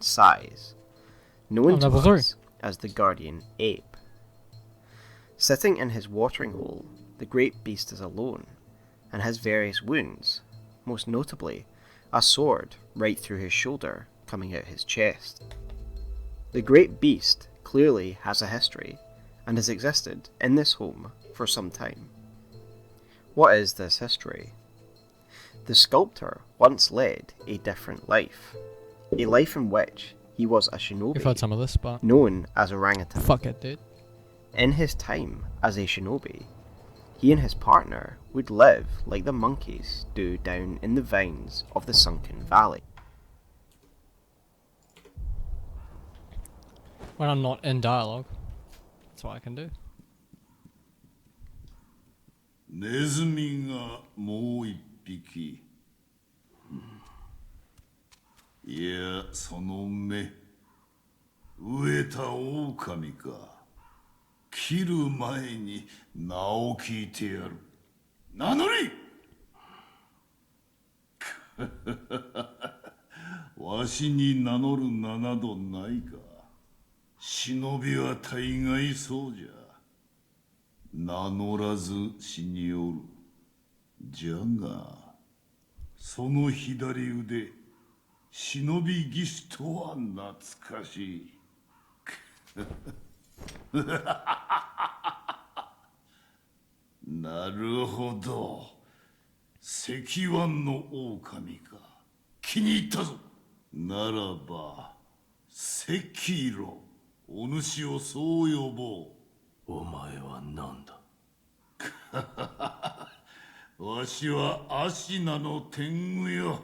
size, known to level 3. us as the guardian ape. Sitting in his watering hole, the great beast is alone, and has various wounds, most notably a sword right through his shoulder coming out his chest. The great beast clearly has a history, and has existed in this home for some time. What is this history? The sculptor once led a different life, a life in which he was a shinobi, We've had some of this, but known as orangutan. fuck it, dude. In his time as a shinobi, he and his partner would live like the monkeys do down in the vines of the sunken valley. When I'm not in dialogue, that's what I can do. ネズミがもう一匹。いや、その目、飢えた狼か。切る前に名を聞いてやる。名乗りわしに名乗る名などないか。忍びは大概そうじゃ。名乗らず死におる。じゃが、その左腕、忍び義士とは懐かしい。なるほど。石腕の狼か。気に入ったぞ。ならば、SEKIRO、お主をそう呼ぼう。お前は何だ。わしはアシナの天狗よ。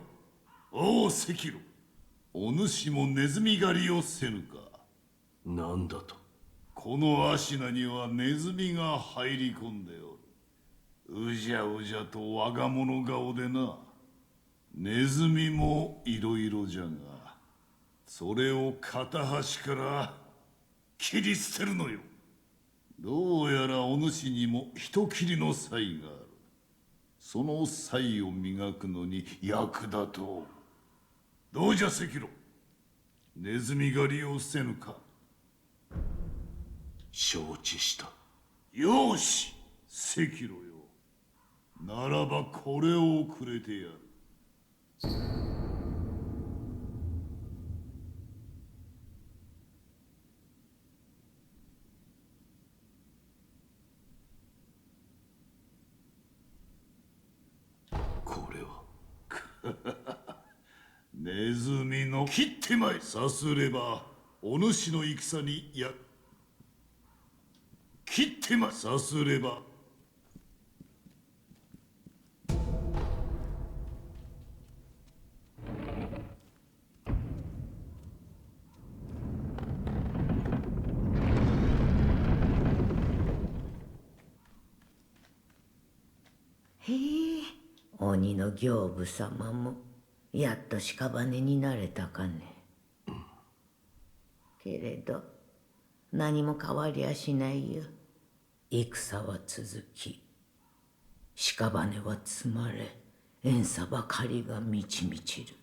おうSEKIRO、お主もネズミ狩りをせぬか。何だと。このアシナにはネズミが入り込んでおる。うじゃうじゃと我が物顔でな。ネズミもいろいろじゃが、それを片端から切り捨てるのよ。どうやらお主にも人斬りの才がある。その才を磨くのに役立とう。どうじゃSEKIRO、ネズミ狩りをせぬか。承知した。よしSEKIROよ。ならばこれをくれてやる。これはネズミの切ってまい。さすればお主の戦に切ってまい。さすればへえ、鬼の刑部様もやっと屍になれたかね。けれど何も変わりゃしないよ。戦は続き、屍は積まれ、怨嗟ばかりが満ち満ちる。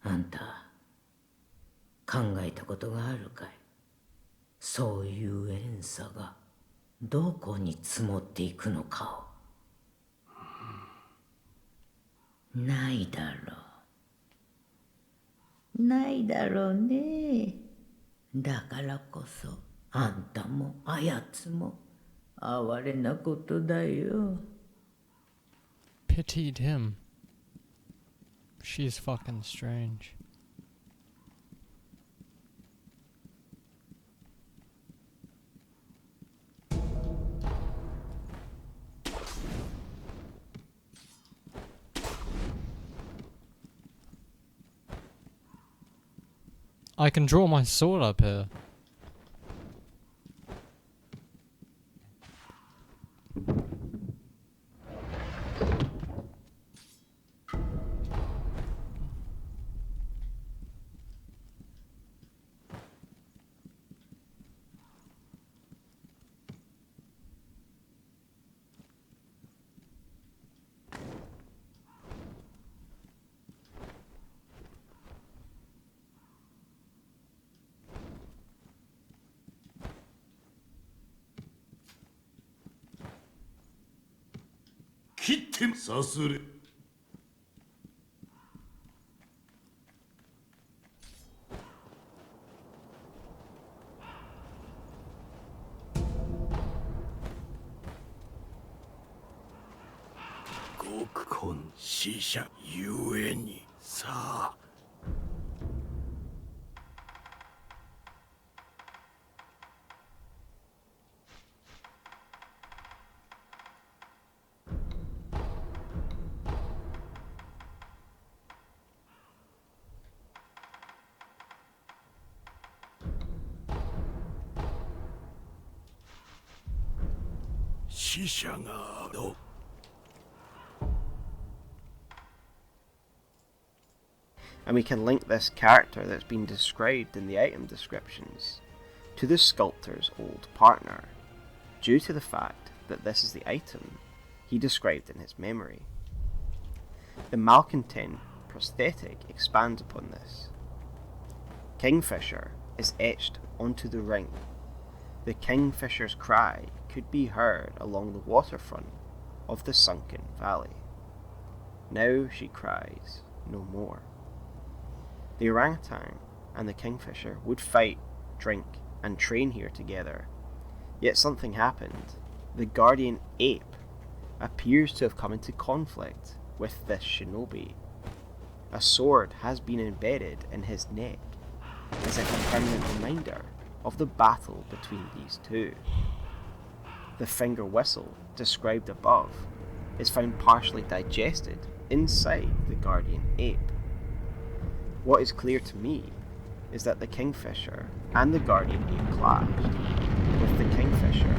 あんた考えたことがあるかい。そういう怨嗟がどこに積もっていくのかを。ないだろう。ないだろうね。だからこそあんたもあやつも哀れなことだよ。Pitied him. She's fucking strange. I can draw my sword up here. 切ってさすれ。極根死者ゆえにさあ。死者がどう。And we can link this character that's been described in the item descriptions to the sculptor's old partner, due to the fact that this is the item he described in his memory. The malcontent prosthetic expands upon this. Kingfisher is etched onto the ring. The kingfisher's cry could be heard along the waterfront of the sunken valley. Now she cries no more. The orangutan and the kingfisher would fight, drink, and train here together. Yet something happened. The guardian ape appears to have come into conflict with this shinobi. A sword has been embedded in his neck, as if a permanent reminder of the battle between these two. The finger whistle, described above, is found partially digested inside the guardian ape. What is clear to me is that the kingfisher and the guardian ape clashed, with the kingfisher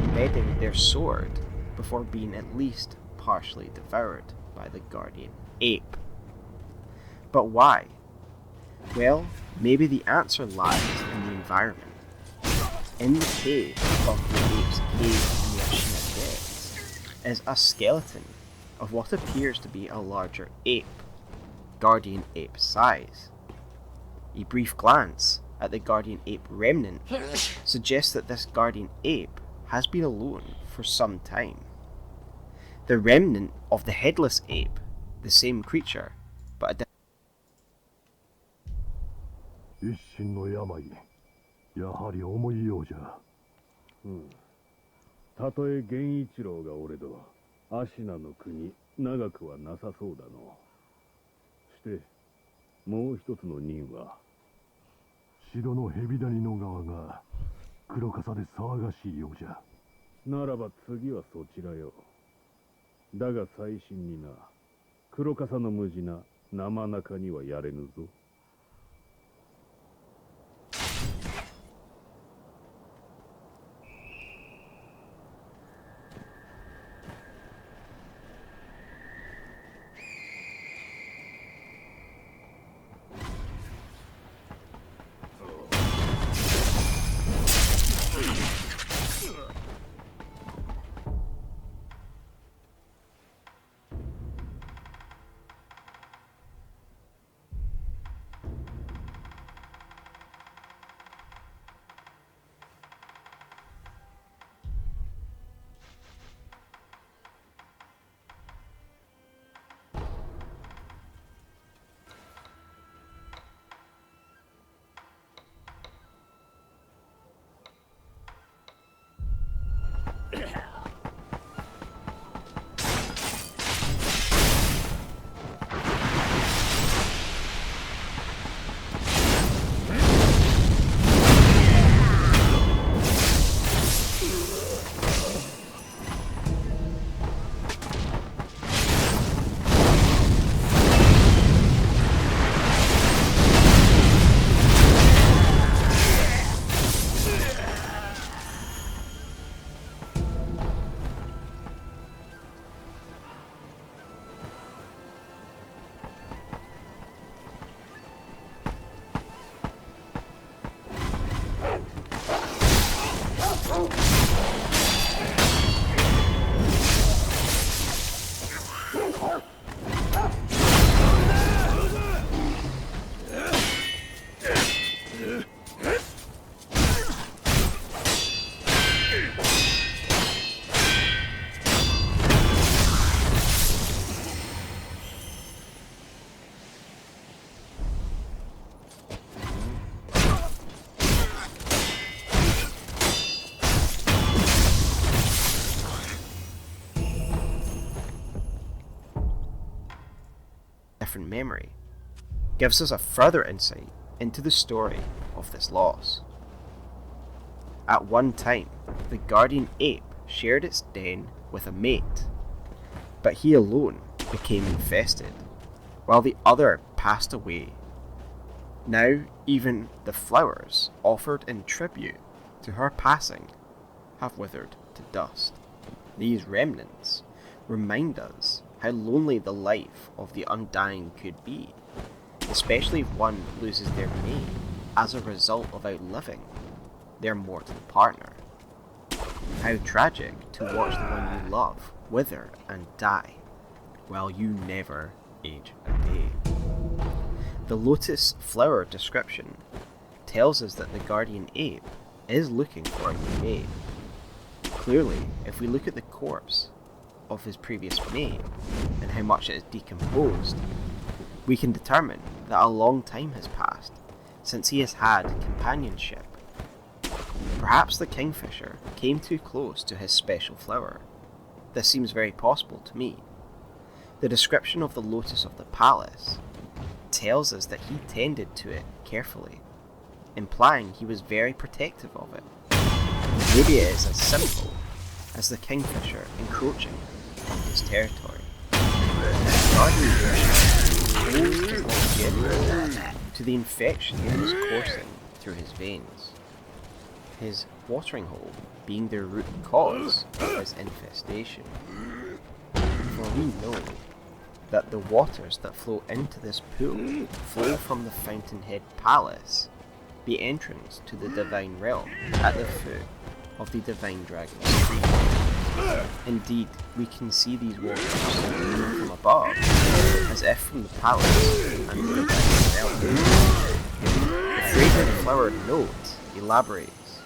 embedding their sword before being at least partially devoured by the guardian ape. But why? Well, maybe the answer lies in the environment. In the cave of the ape's cave in the Ashina Depths is a skeleton of what appears to be a larger ape, guardian ape size. A brief glance at the guardian ape remnant suggests that this guardian ape has been alone for some time. The remnant of the headless ape, the same creature, but a different. 一心の病、やはり重いようじゃ。たとえ源一郎がおれど、芦名の国長くはなさそうだの。してもう一つの任は、城の蛇谷の側が黒笠で騒がしいようじゃ。ならば次はそちらよ。だが最新にな、黒笠の無事な生中にはやれぬぞ。different memory, gives us a further insight into the story of this loss. At one time, the guardian ape shared its den with a mate, but he alone became infested, while the other passed away. Now even the flowers offered in tribute to her passing have withered to dust. These remnants remind us how lonely the life of the undying could be, especially if one loses their mate as a result of outliving their mortal partner. How tragic to watch the one you love wither and die, while you never age a day. The lotus flower description tells us that the guardian ape is looking for a new mate. Clearly, if we look at the corpse of his previous mate and how much it is decomposed, we can determine that a long time has passed since he has had companionship. Perhaps the kingfisher came too close to his special flower. This seems very possible to me. The description of the lotus of the palace tells us that he tended to it carefully, implying he was very protective of it. Maybe it is as simple as the kingfisher encroaching on his territory. To the infection that was coursing through his veins, his watering hole being the root cause of his infestation. For we know that the waters that flow into this pool flow from the Fountainhead Palace, the entrance to the divine realm at the foot of the divine dragon's tree. Indeed, we can see these waters from above, as if from the palace and the divine realm. The fragrant flowered note elaborates: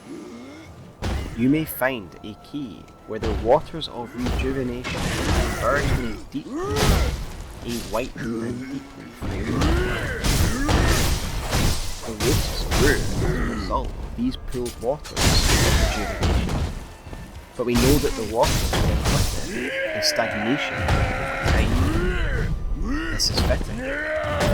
you may find a key where the waters of rejuvenation merge in a deep pool, a white and deeply fragrant. The lotus grew as a result of these pooled waters of rejuvenation, but we know that the waters were inflicted a stagnation over time. This is fitting,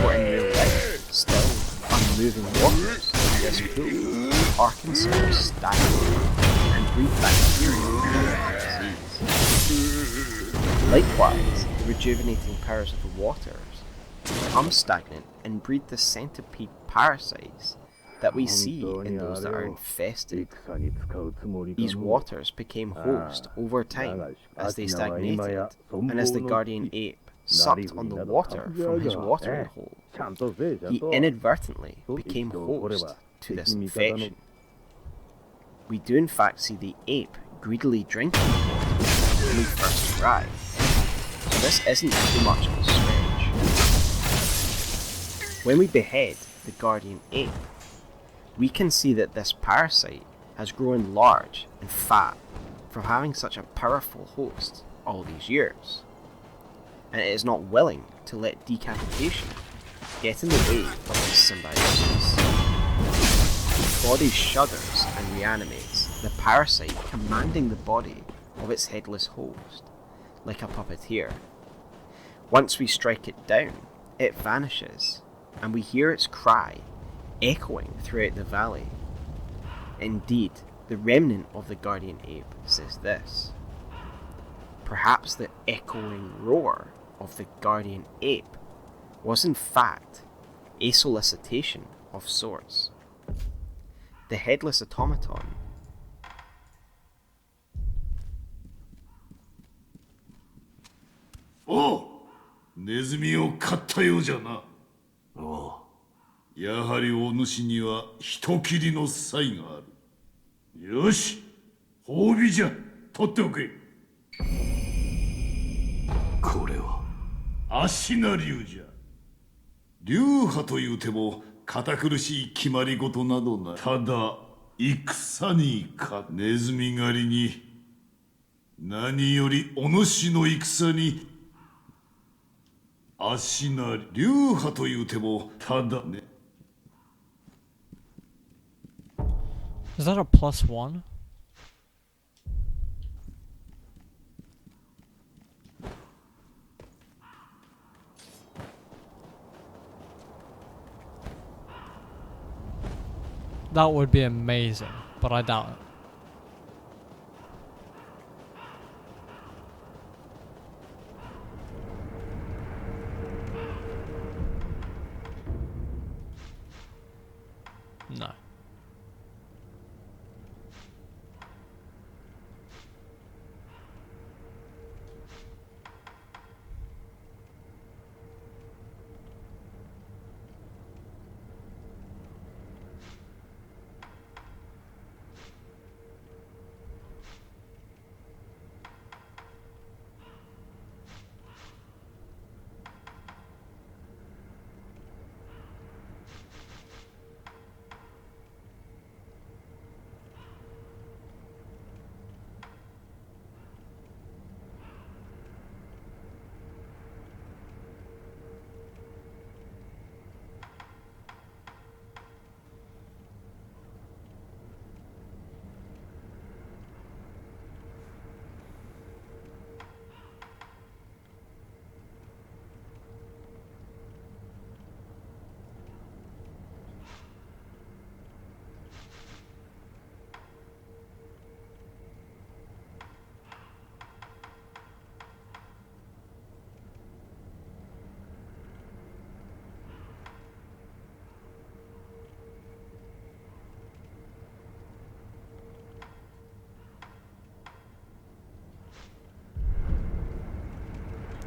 for in real life, still unmoving waters in this pool are considered stagnant and breed bacteria and disease. Likewise, the rejuvenating powers of the waters become stagnant and breed the centipede parasites that we see in those that are infested. These waters became host over time as they stagnated, and as the guardian ape sucked on the water from his watering hole, he inadvertently became host to this infection. We do in fact see the ape greedily drinking the water when we first arrive, so this isn't too much of a stretch. When we behead the guardian ape, we can see that this parasite has grown large and fat from having such a powerful host all these years, and it is not willing to let decapitation get in the way of its symbiosis. The body shudders and reanimates, the parasite commanding the body of its headless host, like a puppeteer. Once we strike it down, it vanishes, and we hear its cry echoing throughout the valley. Indeed, the remnant of the guardian ape says this: perhaps the echoing roar of the guardian ape was in fact a solicitation of sorts. The headless automatonおう、ネズミを飼ったようじゃな。おう、やはりお主には人斬りの才がある。よし、褒美じゃ、取っておけ。これは足名流じゃ。流派というても堅苦しい決まり事などない。ただ戦にかネズミ狩りに、何よりお主の戦に足なり。流派というてもただね。Is that a +1? That would be amazing, but I doubt it. No.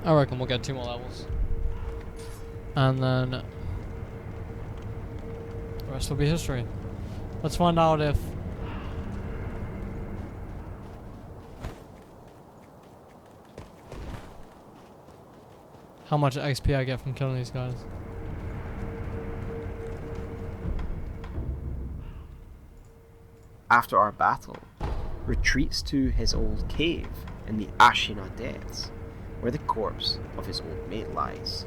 I reckon we'll get 2 more levels. And then the rest will be history. Let's find out if how much XP I get from killing these guys. After our battle, retreats to his old cave in the Ashina Depths, where the corpse of his old mate lies.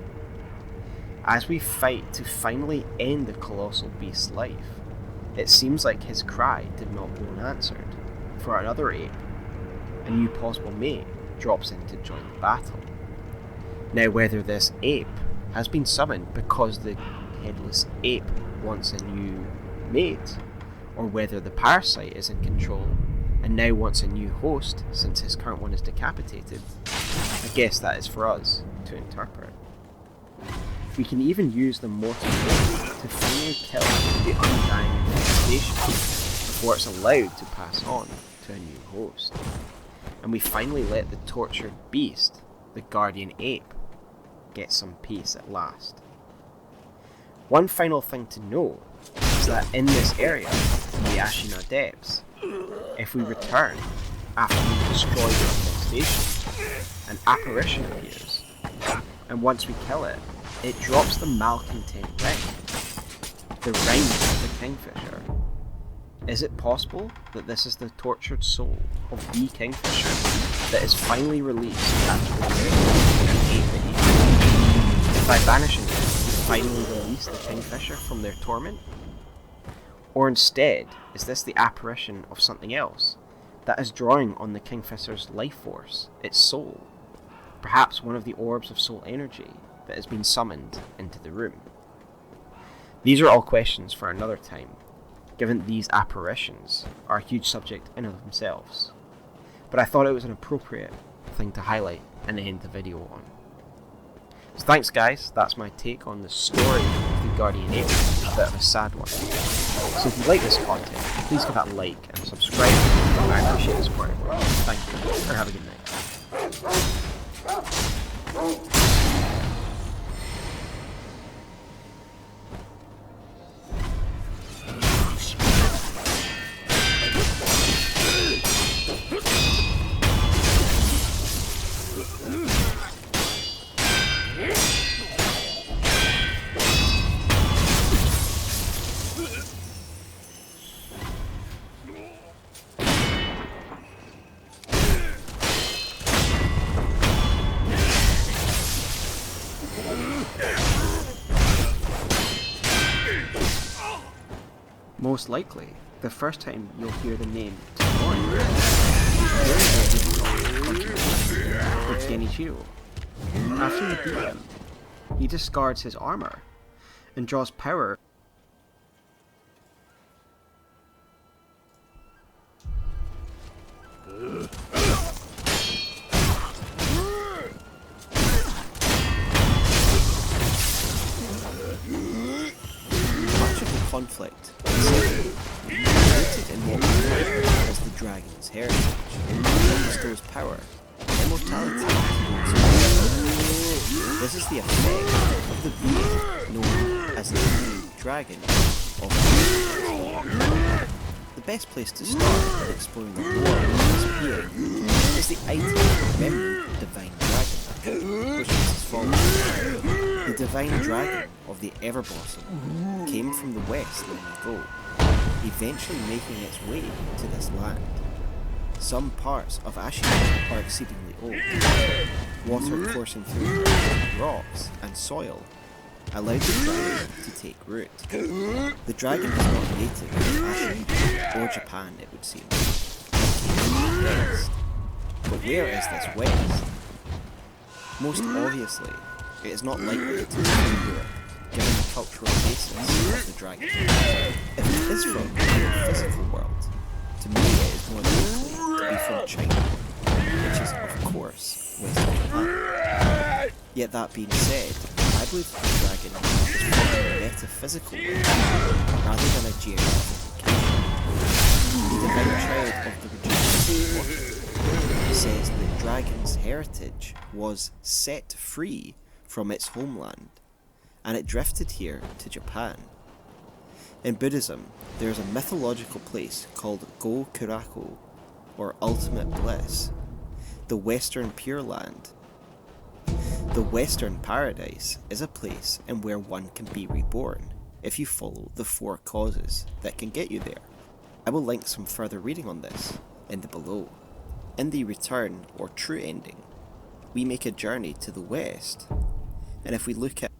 As we fight to finally end the colossal beast's life, it seems like his cry did not go unanswered, for another ape, a new possible mate, drops in to join the battle. Now whether this ape has been summoned because the headless ape wants a new mate, or whether the parasite is in control and now wants a new host since his current one is decapitated, I guess that is for us to interpret. We can even use the mortal blade to finally kill the undying infestation before it's allowed to pass on to a new host. And we finally let the tortured beast, the guardian ape, get some peace at last. One final thing to note is that in this area, in the Ashina Depths, if we return after we destroy the infestation, an apparition appears, and once we kill it, it drops the malcontent ring, the ring of the Kingfisher. Is it possible that this is the tortured soul of the Kingfisher that is finally released after the ring? By banishing it, we finally release the Kingfisher from their torment? Or instead, is this the apparition of something else that is drawing on the Kingfisher's life force, its soul? Perhaps one of the orbs of soul energy that has been summoned into the room. These are all questions for another time, given these apparitions are a huge subject in and of themselves. But I thought it was an appropriate thing to highlight and end the video on. So thanks guys, that's my take on the story of the Guardian Ape, a bit of a sad one. So if you like this content, please give that a like and subscribe. I appreciate the support. Thank you, and have a good night. Most likely, the first time you'll hear the name Tenori with Genichiro. After you beat him, he discards his armor and draws power conflict rooted in what we know as the dragon's heritage, that bestows power and immortality to those who live. This is the effect of the being known as the blue dragon of the The best place to start in exploring the lore of this being is the item remembering the divine dragon, which is as follows. The divine dragon of the Everblossom came from the west long ago, eventually making its way to this land. Some parts of Ashina are exceedingly old. Water coursing through rocks and soil allowed the dragon to take root. The dragon is not native to Ashina or Japan, it would seem. It came from the west. But where is this west? Most obviously, it is not likely to be from Europe, given the cultural basis of the dragon. If it is from the physical world, to me it is more likely to be from China, which is of course Western Japan. Yet that being said, I believe that the dragon is from a metaphysical world rather than a geographical kingdom. The divine child of the regenerated water says that dragon's heritage was set free from its homeland, and it drifted here to Japan. In Buddhism, there is a mythological place called Go-Kurako, or Ultimate Bliss, the Western Pure Land. The Western Paradise is a place in where one can be reborn if you follow the 4 causes that can get you there. I will link some further reading on this in the below. In the return or true ending, we make a journey to the West, and if we look at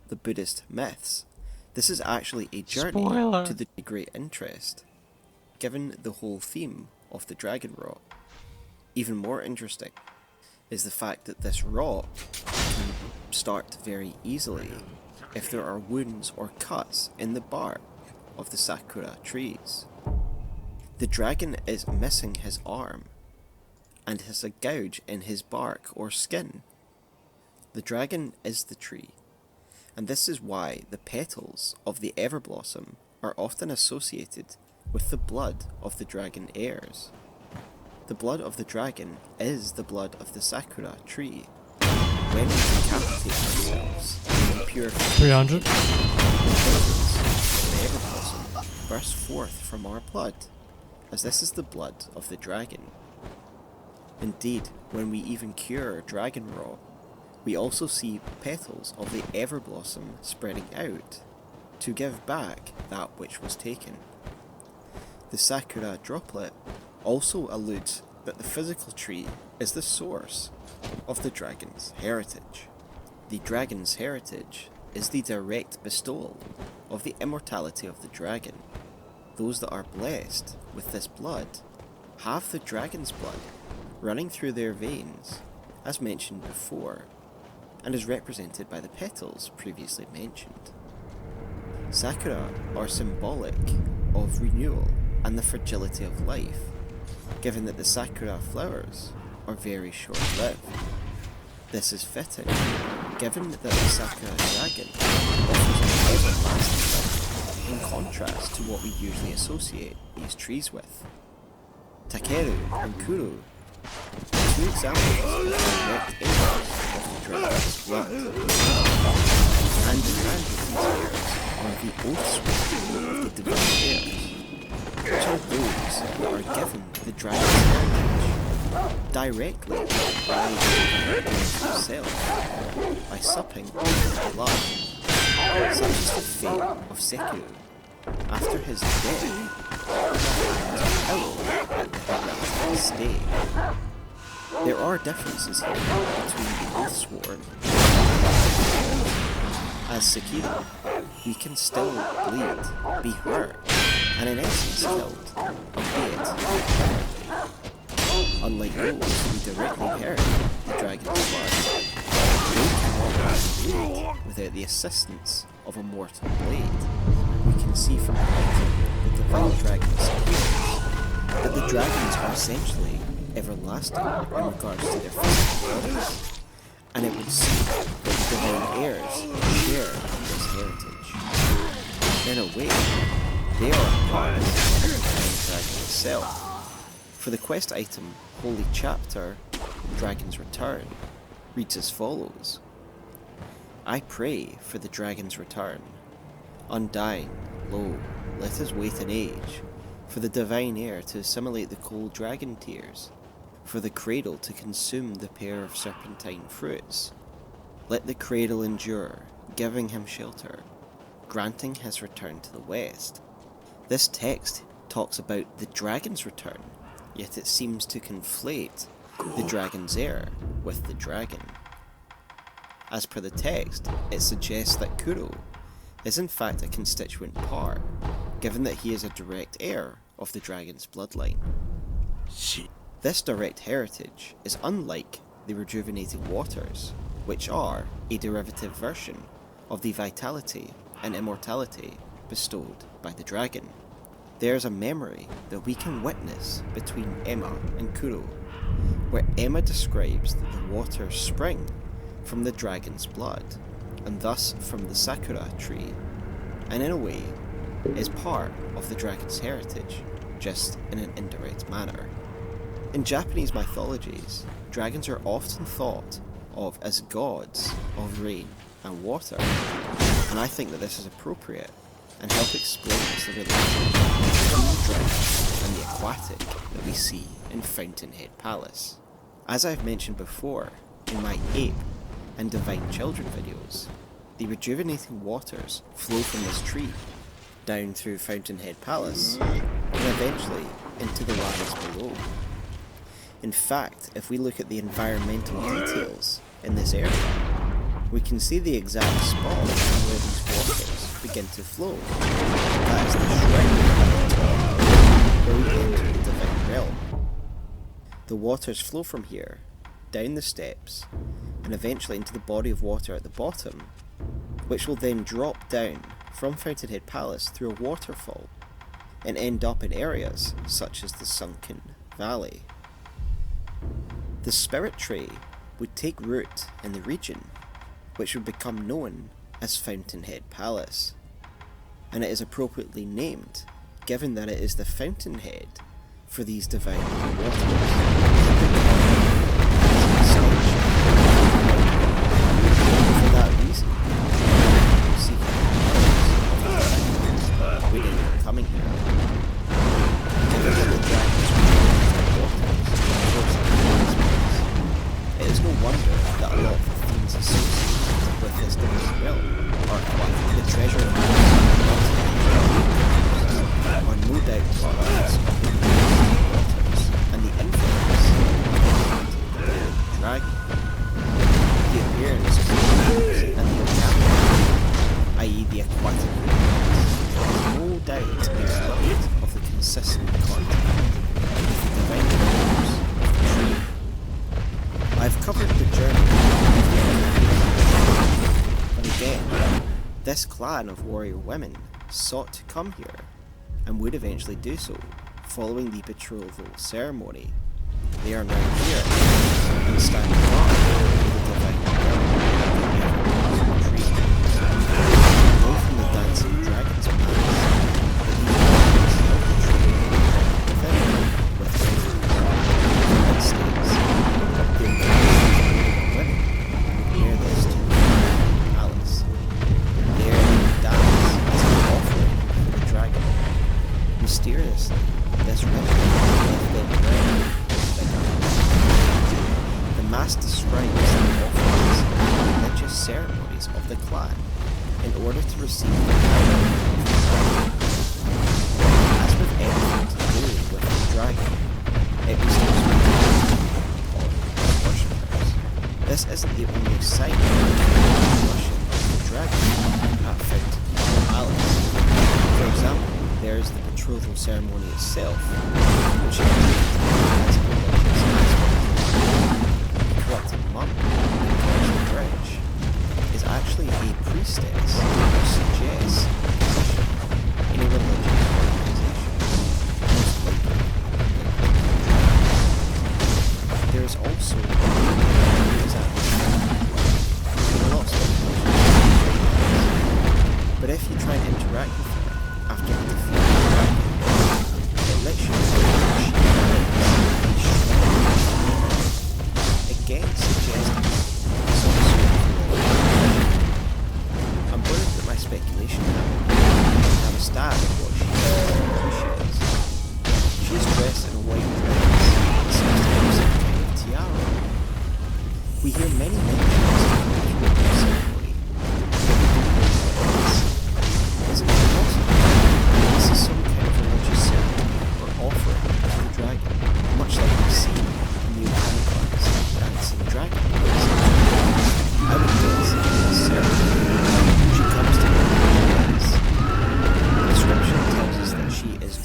the Buddhist myths, this is actually a journey to the great interest, given the whole theme of the dragon rock. Even more interesting is the fact that this rock can start very easily if there are wounds or cuts in the bark of the sakura trees. The dragon is missing his arm and has a gouge in his bark or skin. The dragon is the tree, and this is why the petals of the Everblossom are often associated with the blood of the dragon heirs. The blood of the dragon is the blood of the sakura tree. When we decapitate ourselves in purification, 300. the petals of the Everblossom burst forth from our blood, as this is the blood of the dragon. Indeed, when we even cure dragon rot, we also see petals of the Everblossom spreading out to give back that which was taken. The sakura droplet also alludes that the physical tree is the source of the dragon's heritage. The dragon's heritage is the direct bestowal of the immortality of the dragon. Those that are blessed with this blood have the dragon's blood running through their veins, as mentioned before, and is represented by the petals previously mentioned. Sakura are symbolic of renewal and the fragility of life, given that the sakura flowers are very short-lived. This is fitting, given that the sakura dragon offers an everlasting life, in contrast to what we usually associate these trees with. Takeru and Kuro, 2 examples of direct images of the dragon's blood. Hand in hand with these heirs are the oathsworn of the divine heirs, which are those that are given the dragon's heritage directly by the dragon himself, by supping on his blood. Such is the fate of SEKIRO after his death, to at the head of his stake. There are differences here between the oathsworn. As SEKIRO, we can still bleed, be hurt, and in essence killed, albeit permanently. Unlike those who directly inherit the dragon's blood, they cannot bleed without the assistance of a mortal blade. We can see from the item the divine dragon's appearance that the dragons are essentially everlasting in regards to their physical bodies, and it would seem that the divine heirs share in this heritage. In a way, They are a part of the dragon itself. For the quest item Holy Chapter, Dragon's Return, reads as follows. I pray for the dragon's return. Undying, lo, let us wait an age, for the divine air to assimilate the cold dragon tears, for the cradle to consume the pair of serpentine fruits. Let the cradle endure, giving him shelter, granting his return to the west. This text talks about the dragon's return, yet it seems to conflate the dragon's heir with the dragon. As per the text, it suggests that Kuro is in fact a constituent part, given that he is a direct heir of the dragon's bloodline. This direct heritage is unlike the rejuvenating waters, which are a derivative version of the vitality and immortality bestowed by the dragon. There is a memory that we can witness between Emma and Kuro, where Emma describes that the waters spring from the dragon's blood, and thus from the Sakura tree, and in a way is part of the dragon's heritage, just in an indirect manner. In Japanese mythologies, dragons are often thought of as gods of rain and water, and I think that this is appropriate and help explains the relationship between the dragon and the aquatic that we see in Fountainhead Palace. As I've mentioned before in my Ape and Divine Children videos, the rejuvenating waters flow from this tree down through Fountainhead Palace and eventually into the lands below. In fact, if we look at the environmental details in this area, we can see the exact spot where these waters begin to flow. That is the shrine where we enter the Divine Realm. The waters flow from here, down the steps, and eventually into the body of water at the bottom, which will then drop down from Fountainhead Palace through a waterfall and end up in areas such as the Sunken Valley. The spirit tree would take root in the region, which would become known as Fountainhead Palace, and it is appropriately named given that it is the fountainhead for these divine waters. For that reason, we didn't end up coming here. Given that the dragons it is no wonder that a lot of the themes associated with this divine realm are the treasure of are no doubt products of the waters and the influence of the dragon. The appearance of the dragons and the organic, i.e. the aquatic is no doubt a result of the consistent content of the divine waters of the tree. I've covered the journey but again, this clan of warrior women sought to come here and would eventually do so following the betrothal ceremony. They are now here and stand guard over the divine realm tree. Know from the dancing dragon's palace that these dragons held the tree within with and states the women near this to the palace. There they dance as an offering for the dragon. Mysteriously, this ritual left them red. The mass describes the offerings and religious ceremonies of the clan in order to receive the power of the dragon. As with everything to do with the dragon, it was worshippers. This isn't the only sign of worship of the dragon at Fountainhead Palace. For example, there is the betrothal ceremony itself, which is as a religious aspect. The corrupted monk in the bridge is actually a priestess who suggests a position in a religious organization, most likely. There is also but if you try and interact with her after the defeat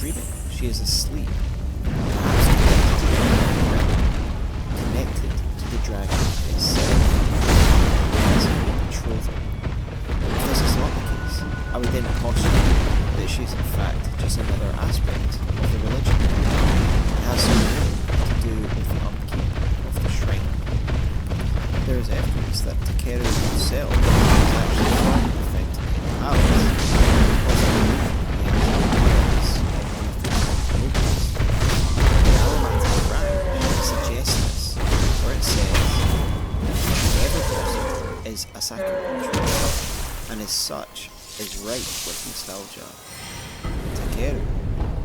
dreaming. She is asleep. Connected to the dragon itself. As a betrothal. If this is not the case, I would then postulate that she is in fact just another aspect of the religion. It has something to do with the upkeep of the shrine. There is evidence that Takeru himself was actually found affected in the palace because of the appearance of one of the nobles. The Alamatic branch suggests this, where it says, every person is a SEKIRO, and as such is ripe with nostalgia. Takeru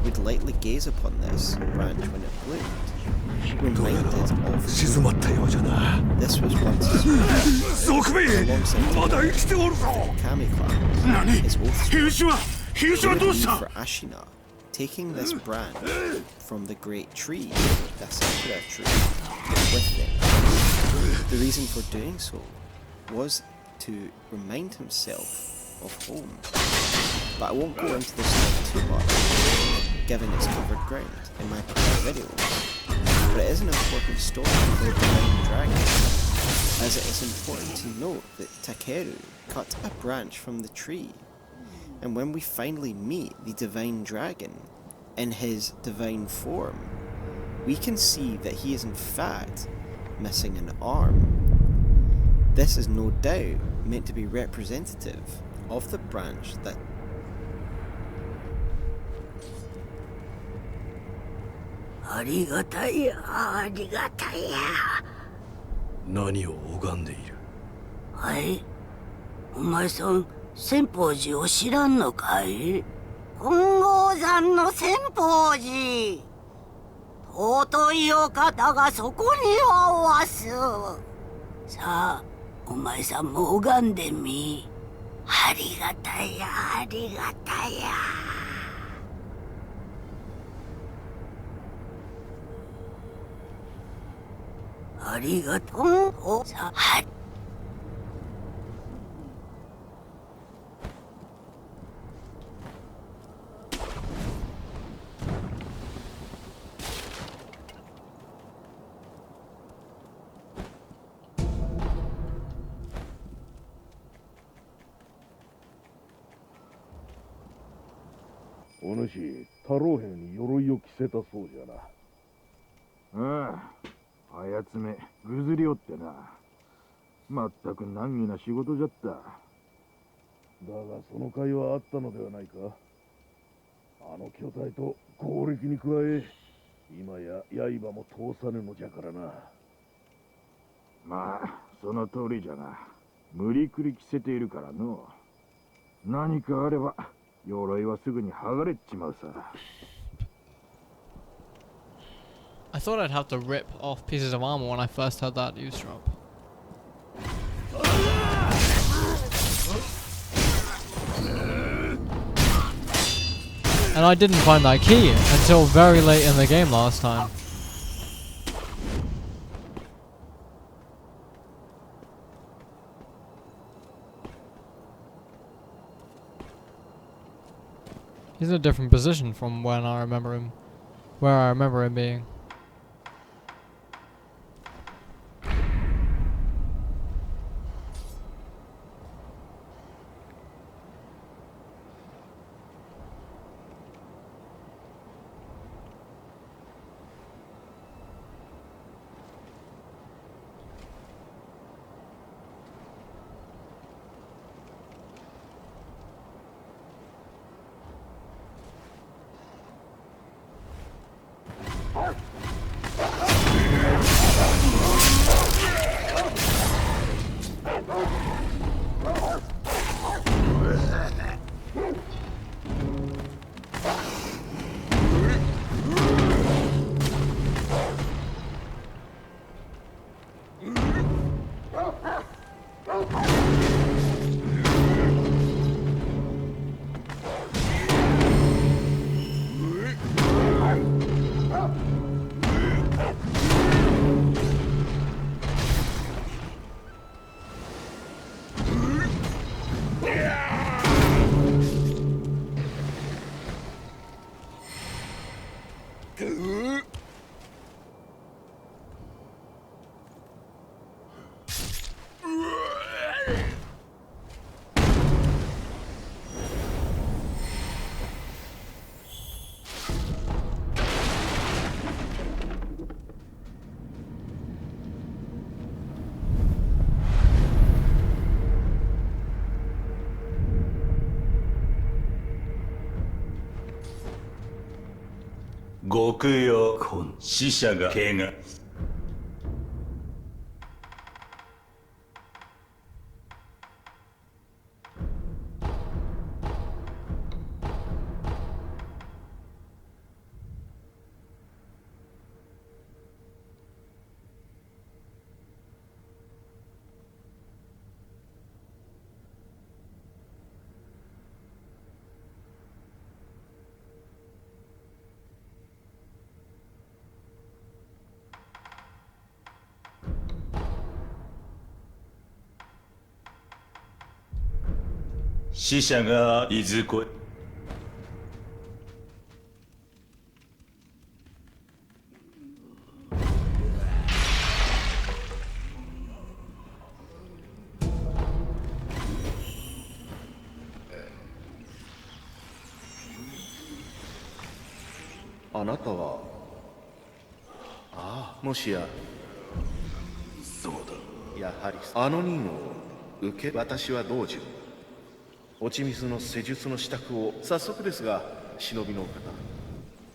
would lightly gaze upon this branch when it bloomed, reminded of this was once his alongside Kami clan, his oath for Ashina, taking this branch from the great tree, the Sakura tree, with them. The reason for doing so was to remind himself of home. But I won't go into this too much, given it's covered ground in my prior videos. But it is an important story for the Divine Dragon, as it is important to note that Takeru cut a branch from the tree, and when we finally meet the Divine Dragon in his divine form, we can see that he is in fact missing an arm. This is no doubt meant to be representative of the branch that何を拝んでいる？はい。お前さん、千宝寺を知らんのかい？金剛山の千宝寺。尊いお方がそこにおわす。さあ、お前さんも拝んでみ。ありがたや、ありがたや。ありがとう。おさは。お主、太郎兵に鎧を着せたそうじゃな。ああ、あやつめ、ぐずりおってな。まったく難儀な仕事じゃった。だがその甲斐はあったのではないか。あの巨体と攻撃に加え、今や刃も通さぬのじゃからな。まあ、その通りじゃが、無理くり着せているからの。何かあれば、鎧はすぐに剥がれっちまうさ。I thought I'd have to rip off pieces of armor when I first heard that eavesdrop. And I didn't find that key until very late in the game last time. He's in a different position from when I remember him, where I remember him being. 極よ死者が怪我。死者がいずこへ。あなたは、ああ、もしやそうだ。やはりあの任を受け。私は道中落ち水の施術の支度を。早速ですが、忍びのお方、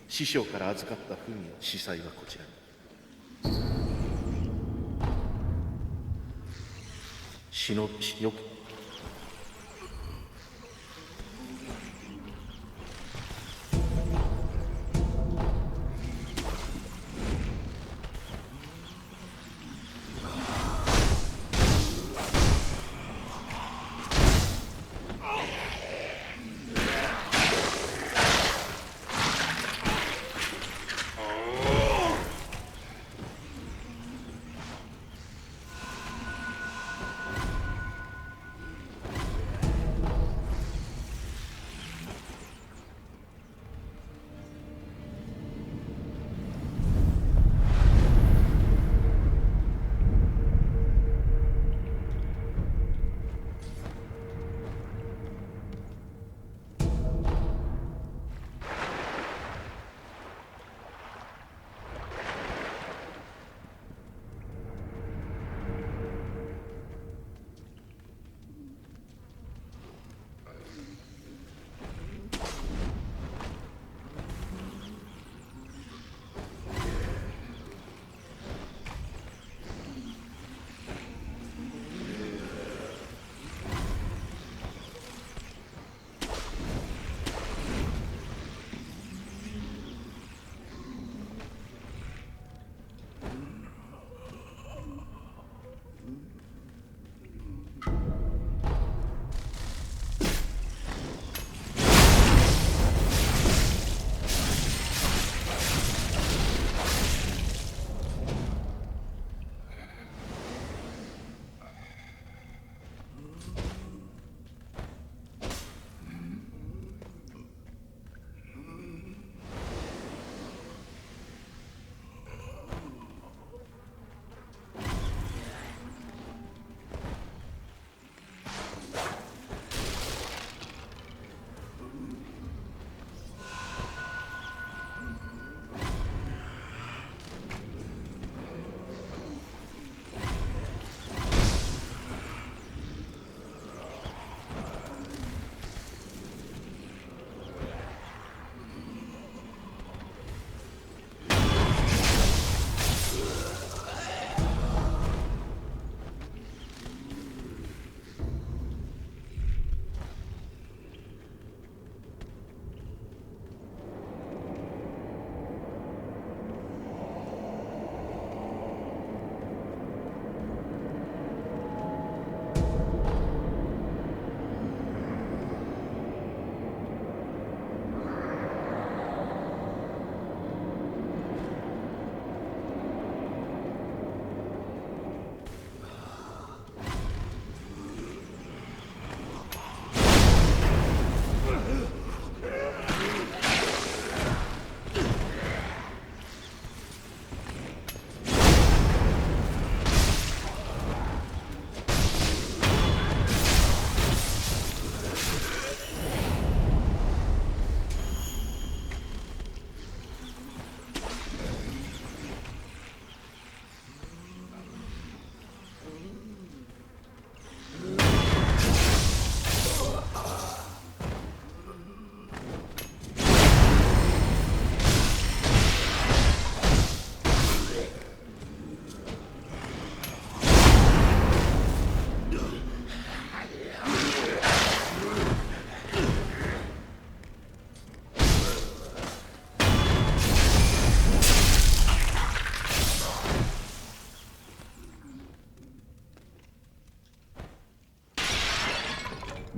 師匠から預かった文の司祭はこちらに。忍びよく。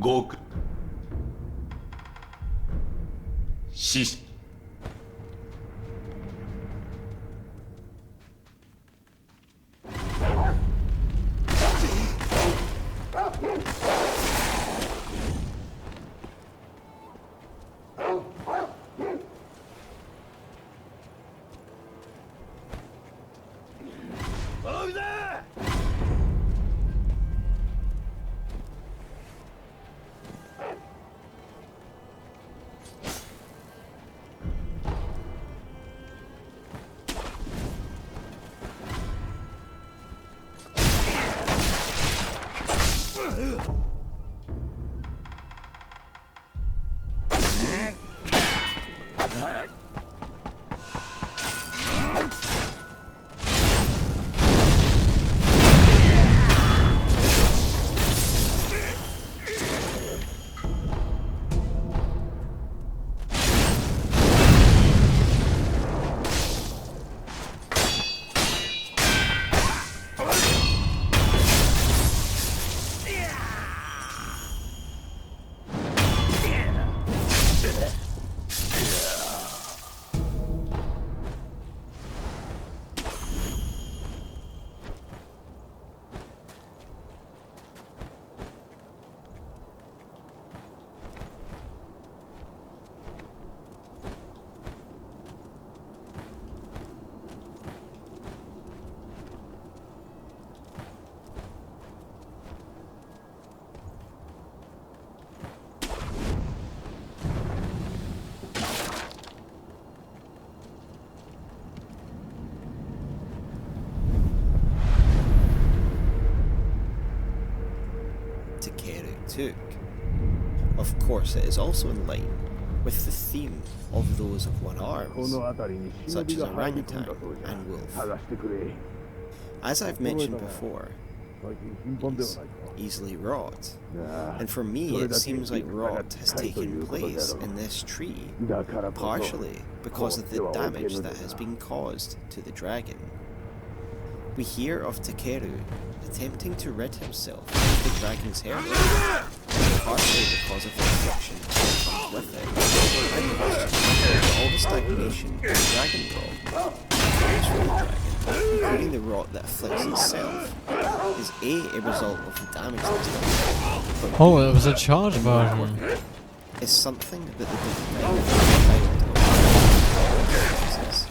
極死took. Of course, it is also in line with the theme of those of one arms, such as orangutan and wolf. As I've mentioned before, he's easily rot, and for me it seems like rot has taken place in this tree, partially because of the damage that has been caused to the dragon. We hear of Takeru attempting to rid himself of the dragon's hair, partially because of the affliction that comes with it, and partially all the stagnation of the dragon rot comes from the dragon, including the rot that afflicts itself, is A result of the damage that's done, but Oh, it was a charge version. is something that the divine realizes,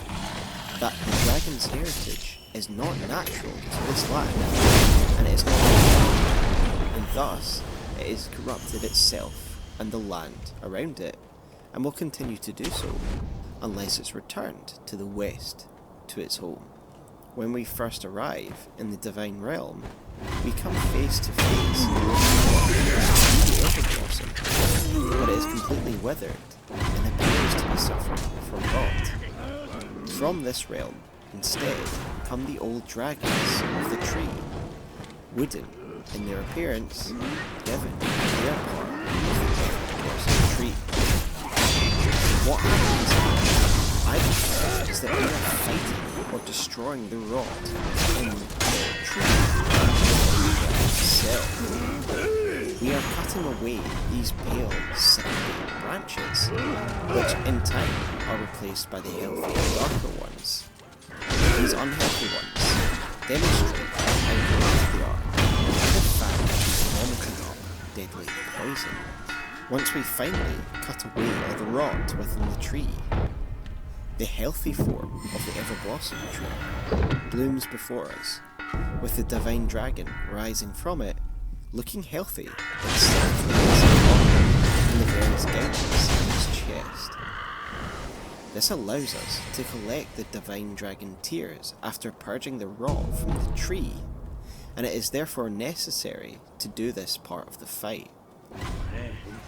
that the dragon's heritage is not natural to this land, and it is not natural, and thus it is corrupted itself and the land around it, and will continue to do so, unless it's returned to the west, to its home. When we first arrive in the divine realm, we come face to face with the Everblossom, but it is completely withered and appears to be suffering from rot. From this realm, instead, come the old dragons of the tree, wooden in their appearance, given they are part of the tree. What happens, I believe, is that we are fighting or destroying the rot in the tree itself. We are cutting away these pale, sickly branches, which in time are replaced by the healthy, darker ones. These unhealthy ones demonstrate how great they are, and the fact that vomiting up deadly poison. Once we finally cut away all the rot within the tree, the healthy form of the Everblossom tree blooms before us, with the divine dragon rising from it, looking healthy except for the various dentures in his chest. This allows us to collect the divine dragon tears after purging the rot from the tree, and it is therefore necessary to do this part of the fight.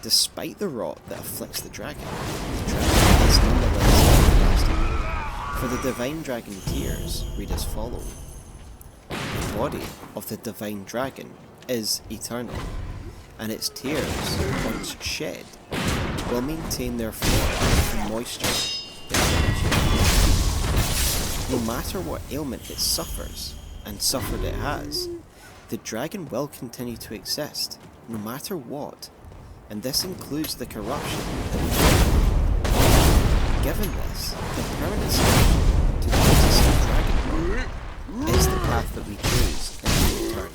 Despite the rot that afflicts the dragon is nonetheless everlasting, for the divine dragon tears read as follow. The body of the divine dragon is eternal, and its tears, once shed, will maintain their form and moisture. No matter what ailment it suffers, and suffered it has, the dragon will continue to exist, no matter what, and this includes the corruption that we find. Given this, the permanent solution to the existing dragon is the path that we choose in the return.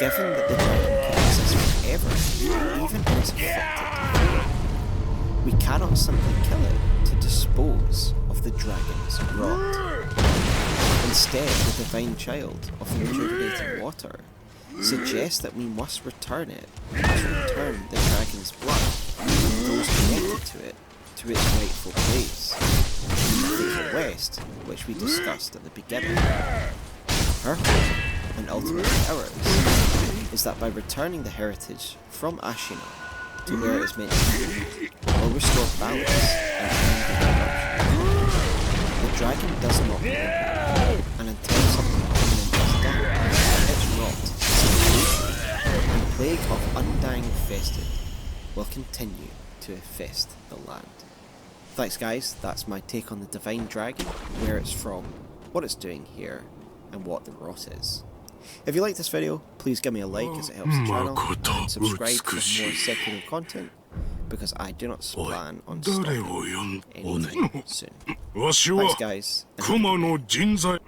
Given that the dragon can exist forever, even in its afflicted form, we cannot simply kill it to dispose of the dragon's rot. Instead, the divine child of the rejuvenating water suggests that we must return it, return the dragon's blood and those connected to it to its rightful place, the West, which we discussed at the beginning. Her hope, and ultimately ours, is that by returning the heritage from Ashina to where it is meant to be, we'll restore balance and end the corruption. The dragon does not move, and until something permanent is done, its rot, and plague of undying infested will continue to infest the land. Thanks guys, that's my take on the Divine Dragon, where it's from, what it's doing here, and what the rot is. If you like this video, please give me a like as it helps the channel, and subscribe for more Sekiro content, because I do not plan on stopping anytime soon. Thanks guys, and have a good day.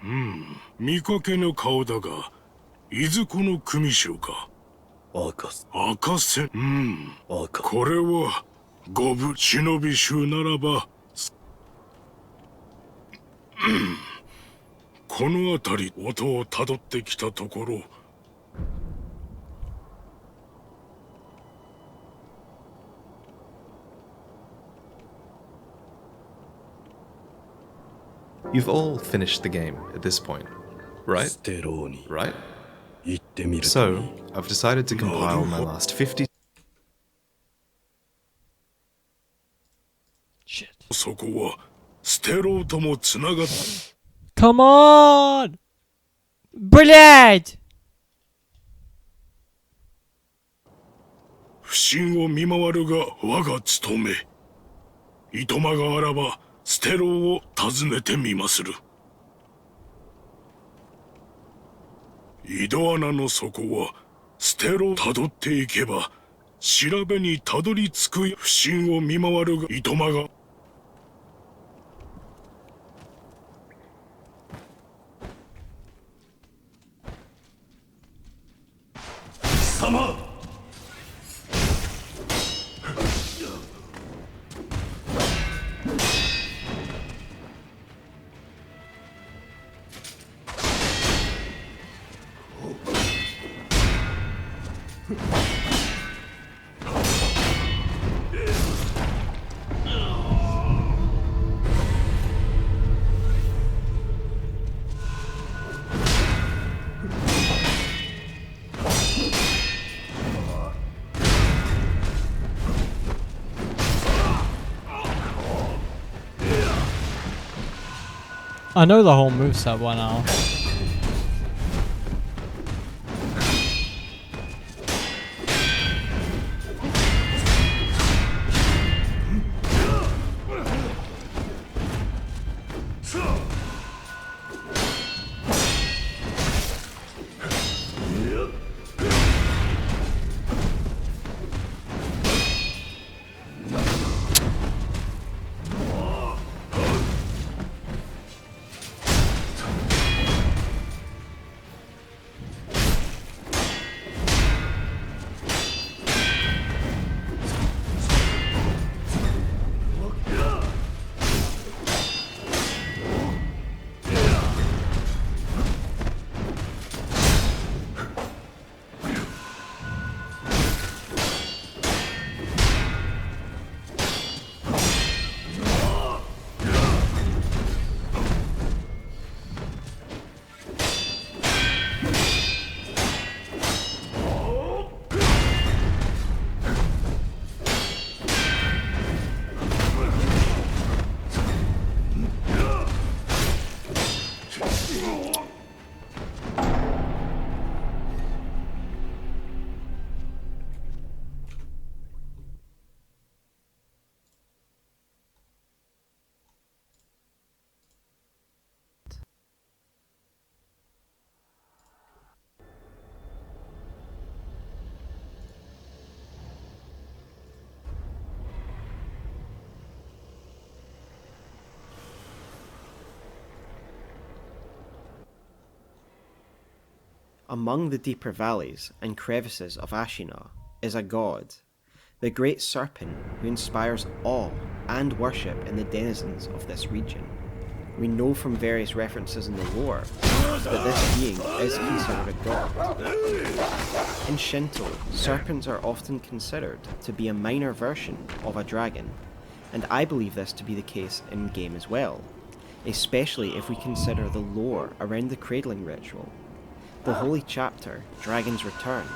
見かけぬ顔だが、いずこの組将か。赤瀬。これは五分忍び衆ならば。この辺り音をたどってきたところ。You've all finished the game at this point, right? Right? So, I've decided to compile my last 50... Shit. そこは捨てろうともつながった。 Come on! Brilliant! 不審を見回るが我が務め。いとまがあらばステローを訪ねてみまする。井戸穴の底はステロをたどっていけば調べにたどり着く。不審を見回るがいとまが。様。 I know the whole moveset by now. Among the deeper valleys and crevices of Ashina is a god, the great serpent who inspires awe and worship in the denizens of this region. We know from various references in the lore that this being is considered a god. In Shinto, serpents are often considered to be a minor version of a dragon, and I believe this to be the case in game as well, especially if we consider the lore around the cradling ritual. The holy chapter, Dragon's Return,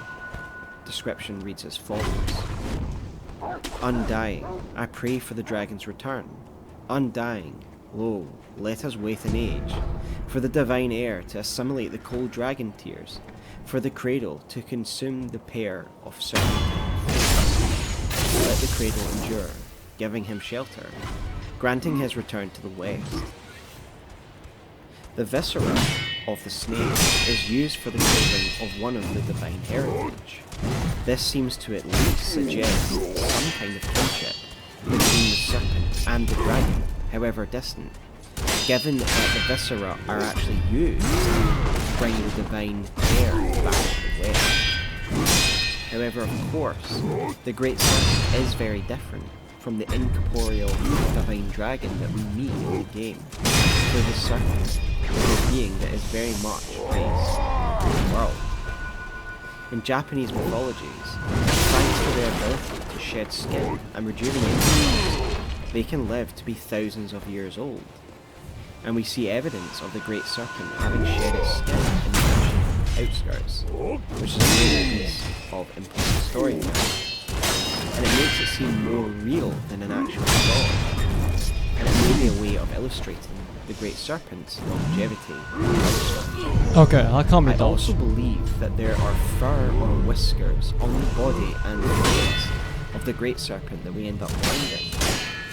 description reads as follows. Undying, I pray for the dragon's return. Undying, lo, let us wait an age, for the divine air to assimilate the cold dragon tears, for the cradle to consume the pair of serpentine flames. Let the cradle endure, giving him shelter, granting his return to the west. The viscera of the snake is used for the cradling of one of the divine heritage. This seems to at least suggest some kind of kinship between the serpent and the dragon, however distant, given that the viscera are actually used to bring the divine air back to the west. However, of course, the great serpent is very different from the incorporeal divine dragon that we meet in the game. For the serpent is a being that is very much based in the world. In Japanese mythologies, thanks to their ability to shed skin and rejuvenate themselves, they can live to be thousands of years old. And we see evidence of the great serpent having shed its skin in the ancient outskirts, which is a great piece of important storytelling. And it makes it seem more real than an actual god. And it may be a way of illustrating the great serpent's longevity and lifespan. Okay, I can't be I dodged. also believe that there are fur or whiskers on the body and the face of the great serpent that we end up finding.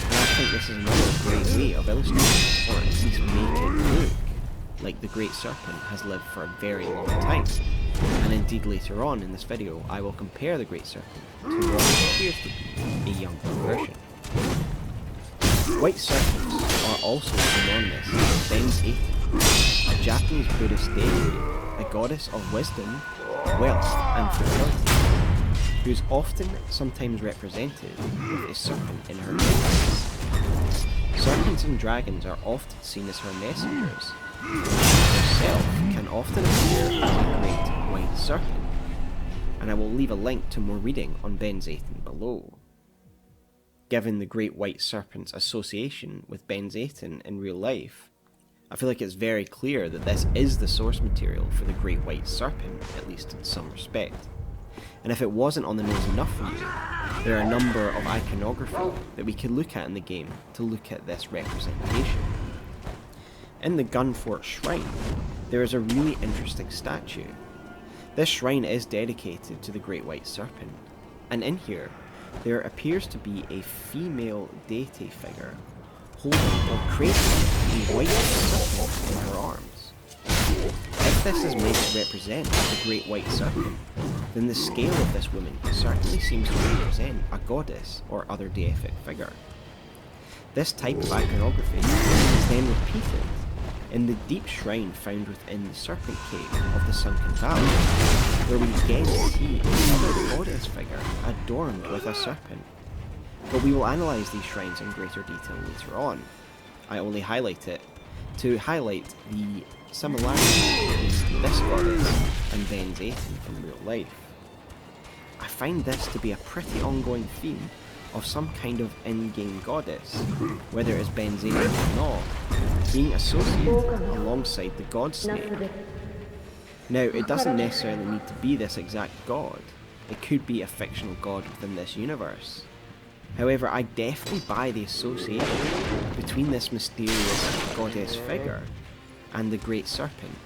And I think this is another great way of illustrating, or at least make it look like the great serpent has lived for a very long time. And indeed later on in this video I will compare the great serpent to what appears to be a younger version. White serpents are also synonymous with Ben's a Japanese Buddhist deity, a goddess of wisdom, wealth and fertility, who is often sometimes represented with a serpent in her necklace. Serpents and dragons are often seen as her messengers. Herself can often appear as a great white serpent, and I will leave a link to more reading on Ben's below. Given the great white serpent's association with Benzaiten in real life, I feel like it's very clear that this is the source material for the great white serpent, at least in some respect. And if it wasn't on the nose enough for you, there are a number of iconography that we could look at in the game to look at this representation. In the Gunfort Shrine, there is a really interesting statue. This shrine is dedicated to the great white serpent, and in here, there appears to be a female deity figure holding or cradling a white serpent in her arms. If this is meant to represent the great white serpent, then the scale of this woman certainly seems to represent a goddess or other deific figure. This type of iconography is then repeated in the deep shrine found within the Serpent Cave of the Sunken Valley, where we again see another goddess figure adorned with a serpent. But we will analyse these shrines in greater detail later on. I only highlight it to highlight the similarity between this goddess and Benzaiten from real life. I find this to be a pretty ongoing theme of some kind of in-game goddess, whether it is Benzaiten or not, being associated alongside the god snake. Now, it doesn't necessarily need to be this exact god. It could be a fictional god within this universe. However, I definitely buy the association between this mysterious goddess figure and the great serpent,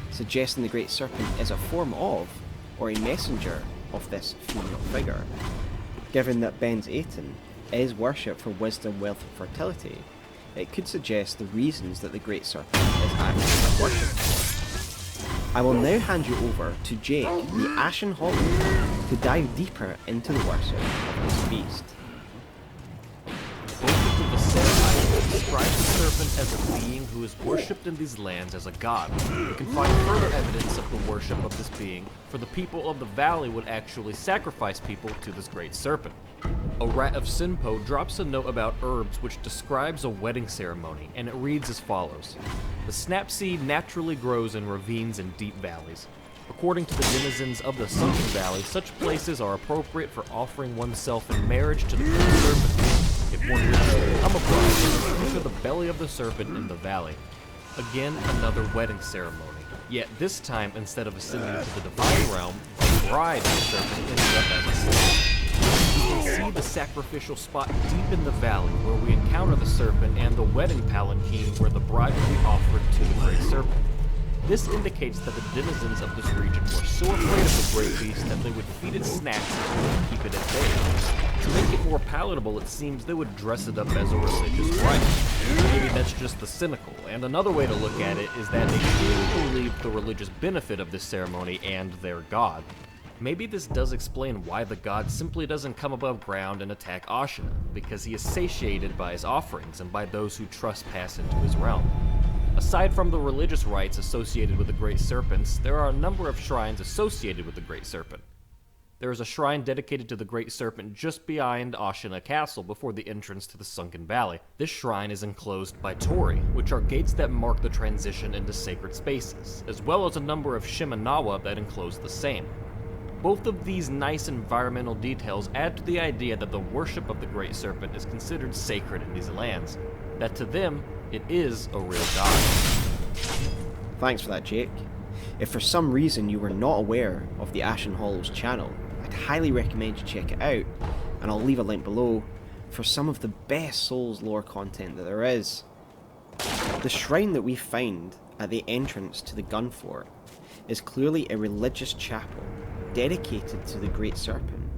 suggesting the great serpent is a form of, or a messenger of this female figure. Given that Benzaiten is worshipped for wisdom, wealth and fertility, it could suggest the reasons that the great serpent is actually worshipped for. I will now hand you over to Jake, the Ashen Hollow, to dive deeper into the worship of this beast. Describes the serpent as a being who is worshipped in these lands as a god. We can find further evidence of the worship of this being, for the people of the valley would actually sacrifice people to this great serpent. A rat of Sinpo drops a note about herbs which describes a wedding ceremony, and it reads as follows. The snapseed naturally grows in ravines and deep valleys. According to the denizens of the Sunken Valley, such places are appropriate for offering oneself in marriage to the great serpent. If one wishes to become a bride, enter the belly of the serpent in the valley. Again, another wedding ceremony. Yet this time, instead of ascending to the divine realm, the bride of the serpent ends up as a slave. You can see the sacrificial spot deep in the valley where we encounter the serpent and the wedding palanquin where the bride will be offered to the great serpent. This indicates that the denizens of this region were so afraid of the great beast that they would feed it snacks to keep it at bay. To make it more palatable, it seems they would dress it up as a religious rite. Maybe that's just the cynical, and another way to look at it is that they truly believed the religious benefit of this ceremony and their god. Maybe this does explain why the god simply doesn't come above ground and attack Ashina, because he is satiated by his offerings and by those who trespass into his realm. Aside from the religious rites associated with the Great Serpents, there are a number of shrines associated with the Great Serpent. There is a shrine dedicated to the Great Serpent just behind Ashina Castle before the entrance to the Sunken Valley. This shrine is enclosed by tori, which are gates that mark the transition into sacred spaces, as well as a number of shimenawa that enclose the same. Both of these nice environmental details add to the idea that the worship of the Great Serpent is considered sacred in these lands, that to them, it is a real god. Thanks for that, Jake. If for some reason you were not aware of the Ashen Hollows channel, I'd highly recommend you check it out, and I'll leave a link below for some of the best Souls lore content that there is. The shrine that we find at the entrance to the gun fort is clearly a religious chapel dedicated to the Great Serpent,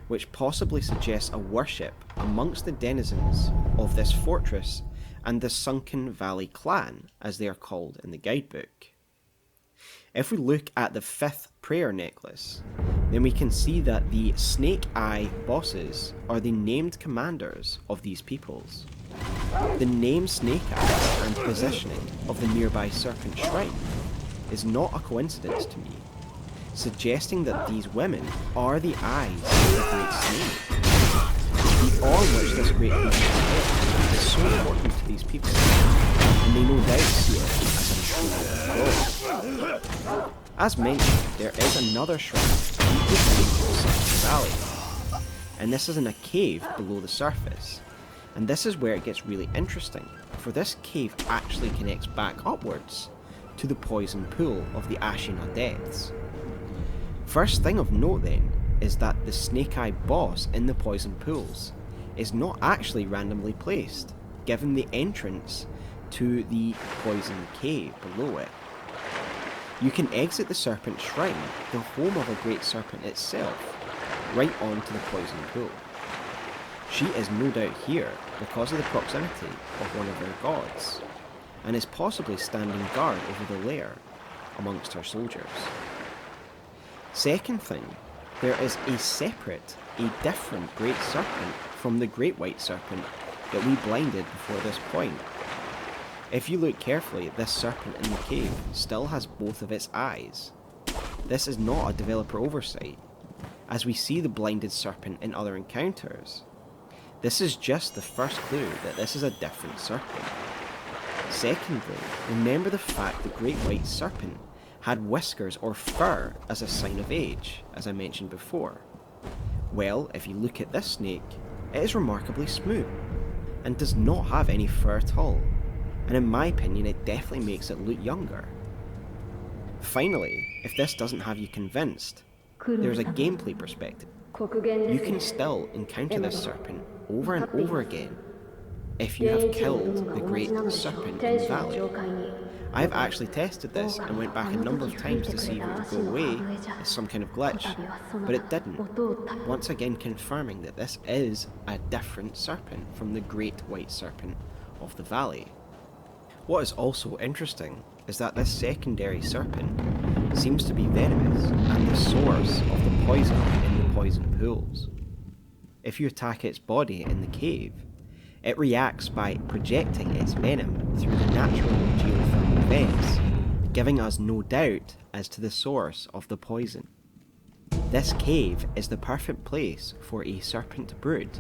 which possibly suggests a worship amongst the denizens of this fortress and the Sunken Valley clan, as they are called in the guidebook. If we look at the 5th prayer necklace, then we can see that the Snake Eye bosses are the named commanders of these peoples. The name Snake Eyes and positioning of the nearby Serpent Shrine is not a coincidence to me, suggesting that these women are the eyes of the Great Snake. The orb which this great beast is so important to these people, and they no doubt see it as an intruder of God. As mentioned, there is another shrine deeply in the valley, and this is in a cave below the surface. And this is where it gets really interesting, for this cave actually connects back upwards to the poison pool of the Ashina depths. First thing of note then is that the Snake Eye boss in the poison pools is not actually randomly placed, given the entrance to the poison cave below it. You can exit the Serpent Shrine, the home of a Great Serpent itself, right onto the poison pool. She is no doubt here because of the proximity of one of their gods, and is possibly standing guard over the lair amongst her soldiers. Second thing, there is a different Great Serpent from the Great White Serpent that we blinded before this point. If you look carefully, this serpent in the cave still has both of its eyes. This is not a developer oversight, as we see the blinded serpent in other encounters. This is just the first clue that this is a different serpent. Secondly, remember the fact the Great White Serpent had whiskers or fur as a sign of age, as I mentioned before. Well, if you look at this snake, it is remarkably smooth, and does not have any fur at all, and in my opinion it definitely makes it look younger. Finally, if this doesn't have you convinced, there's a gameplay perspective. You can still encounter this serpent over and over again if you have killed the Great Serpent in the valley. I've actually tested this and went back a number of times to see if it would go away as some kind of glitch, but it didn't, once again confirming that this is a different serpent from the Great White Serpent of the valley. What is also interesting is that this secondary serpent seems to be venomous and the source of the poison in the poison pools. If you attack its body in the cave, It reacts by projecting its venom through the natural geothermal vents, giving us no doubt as to the source of the poison. This cave is the perfect place for a serpent brood.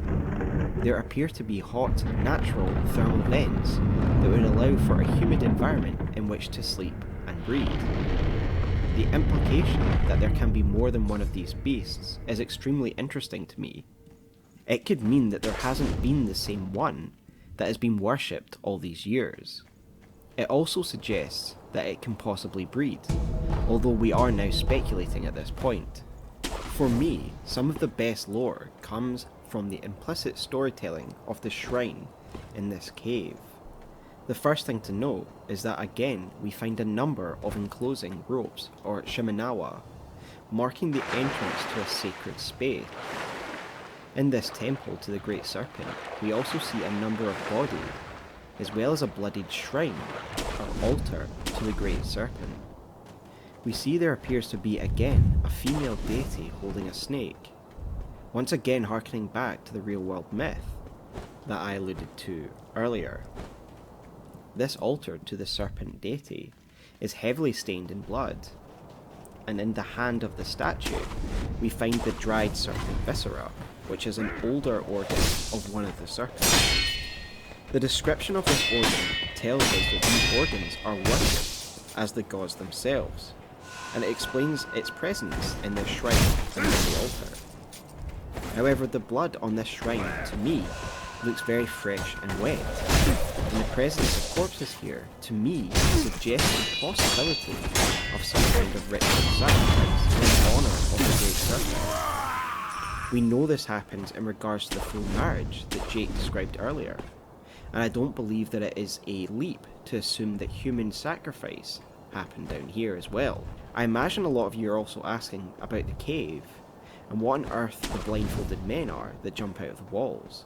There appear to be hot, natural thermal vents that would allow for a humid environment in which to sleep and breed. The implication that there can be more than one of these beasts is extremely interesting to me. It could mean that there hasn't been the same one that has been worshipped all these years. It also suggests that it can possibly breed, although we are now speculating at this point. For me, some of the best lore comes from the implicit storytelling of the shrine in this cave. The first thing to note is that again we find a number of enclosing ropes, or shimenawa, marking the entrance to a sacred space. In this temple to the Great Serpent, we also see a number of bodies, as well as a bloodied shrine, or altar, to the Great Serpent. We see there appears to be again a female deity holding a snake, once again harkening back to the real-world myth that I alluded to earlier. This altar to the serpent deity is heavily stained in blood, and in the hand of the statue we find the dried serpent viscera, which is an older organ of one of the serpents. The description of this organ tells us that these organs are worshipped as the gods themselves, and it explains its presence in this shrine and in the altar. However, the blood on this shrine, to me, looks very fresh and wet, and the presence of corpses here, to me, suggests the possibility of some kind of ritual sacrifice in honour of the Great Serpent. We know this happens in regards to the full marriage that Jake described earlier, and I don't believe that it is a leap to assume that human sacrifice happened down here as well. I imagine a lot of you are also asking about the cave, and what on earth the blindfolded men are that jump out of the walls.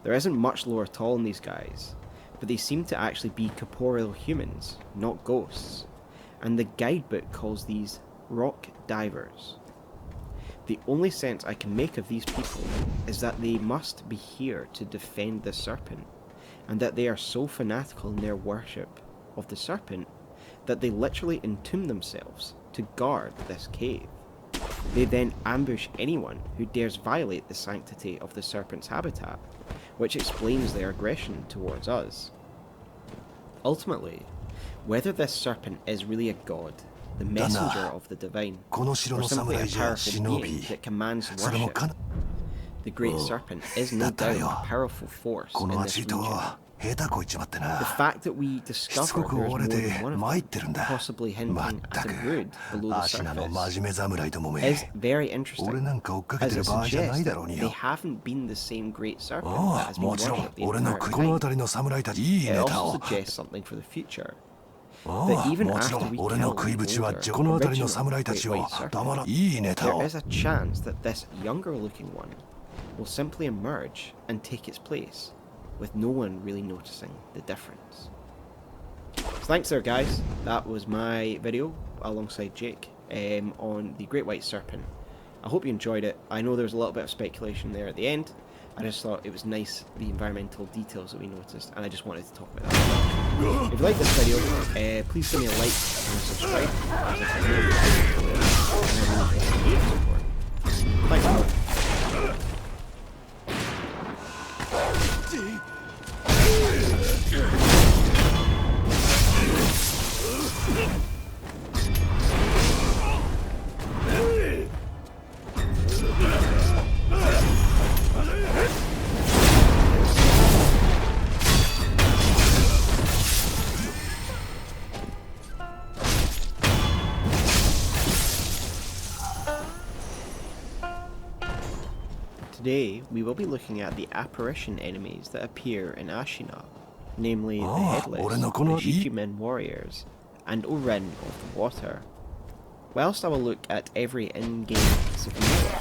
There isn't much lore at all in these guys, but they seem to actually be corporeal humans, not ghosts, and the guidebook calls these rock divers. The only sense I can make of these people is that they must be here to defend the serpent, and that they are so fanatical in their worship of the serpent that they literally entomb themselves to guard this cave. They then ambush anyone who dares violate the sanctity of the serpent's habitat, which explains their aggression towards us. Ultimately, whether this serpent is really a god, the messenger of the divine, or simply a powerful being that commands worship, the Great Serpent is no doubt a powerful force in this region. The fact that we discover there is more than one of them, possibly hinting at a brood below the surface, is very interesting, as it suggests that they haven't been the same Great Serpent that has been worshipped the entire time. It also suggests something for the future, that even after we kill the older, original Great White Serpent, there is a chance that this younger looking one will simply emerge and take its place, with no one really noticing the difference. So thanks there guys, that was my video alongside Jake on the Great White Serpent. I hope you enjoyed it. I know there was a little bit of speculation there at the end. I just thought it was nice, the environmental details that we noticed, and I just wanted to talk about that. If you like this video, please give me a like and subscribe. Thanks a lot. Today, we will be looking at the apparition enemies that appear in Ashina, namely the Headless, the Shichimen warriors, and Orin of the Water. Whilst I will look at every in-game piece of lore,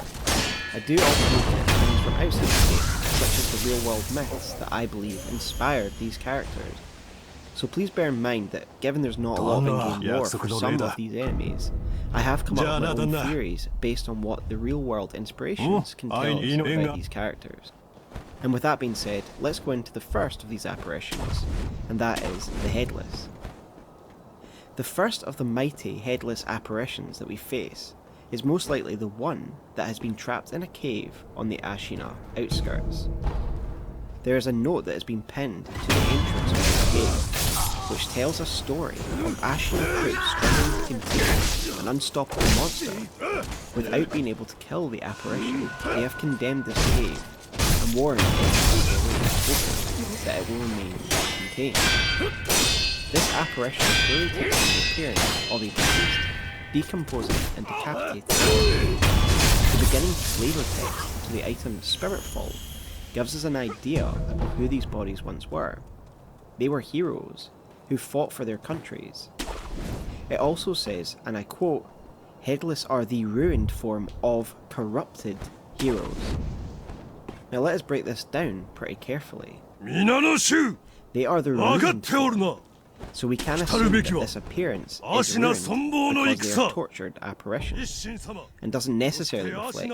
I do also look at things from outside the game, such as the real-world myths that I believe inspired these characters. So please bear in mind that given there's not a lot of in-game lore for some of these enemies, I have come up with my own theories based on what the real-world inspirations can tell us about these characters. And with that being said, let's go into the first of these apparitions, and that is the Headless. The first of the mighty headless apparitions that we face is most likely the one that has been trapped in a cave on the Ashina outskirts. There is a note that has been pinned to the entrance of the cave, which tells a story of Ashina troops struggling to contain an unstoppable monster. Without being able to kill the apparition, they have condemned this cave and warned that it will remain contained. This apparition clearly takes on the appearance of a deceased, decomposing and decapitated. The beginning flavor text to the item Spiritfall gives us an idea of who these bodies once were. They were heroes who fought for their countries. It also says, and I quote, "Headless are the ruined form of corrupted heroes." Now let us break this down pretty carefully. They are the ruined form, so we can assume that this appearance is ruined because they are tortured apparitions, and doesn't necessarily reflect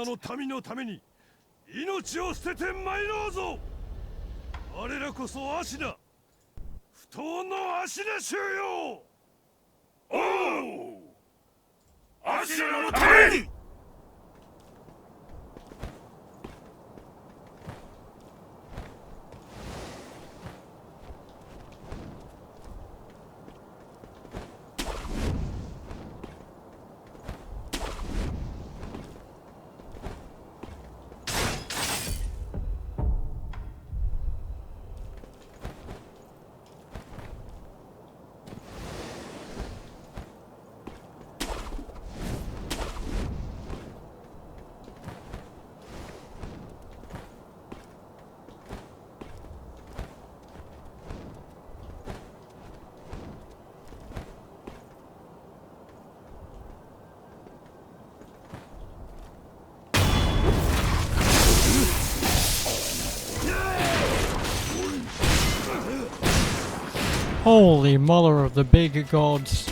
Holy mother of the big gods.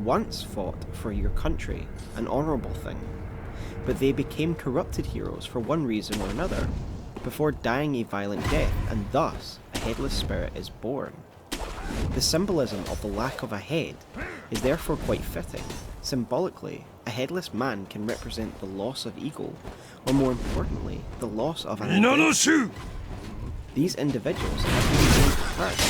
Once fought for your country, an honourable thing, but they became corrupted heroes for one reason or another, before dying a violent death, and thus a headless spirit is born. The symbolism of the lack of a head is therefore quite fitting. Symbolically, a headless man can represent the loss of ego, or more importantly, the loss of an identity. These individuals have been made hurt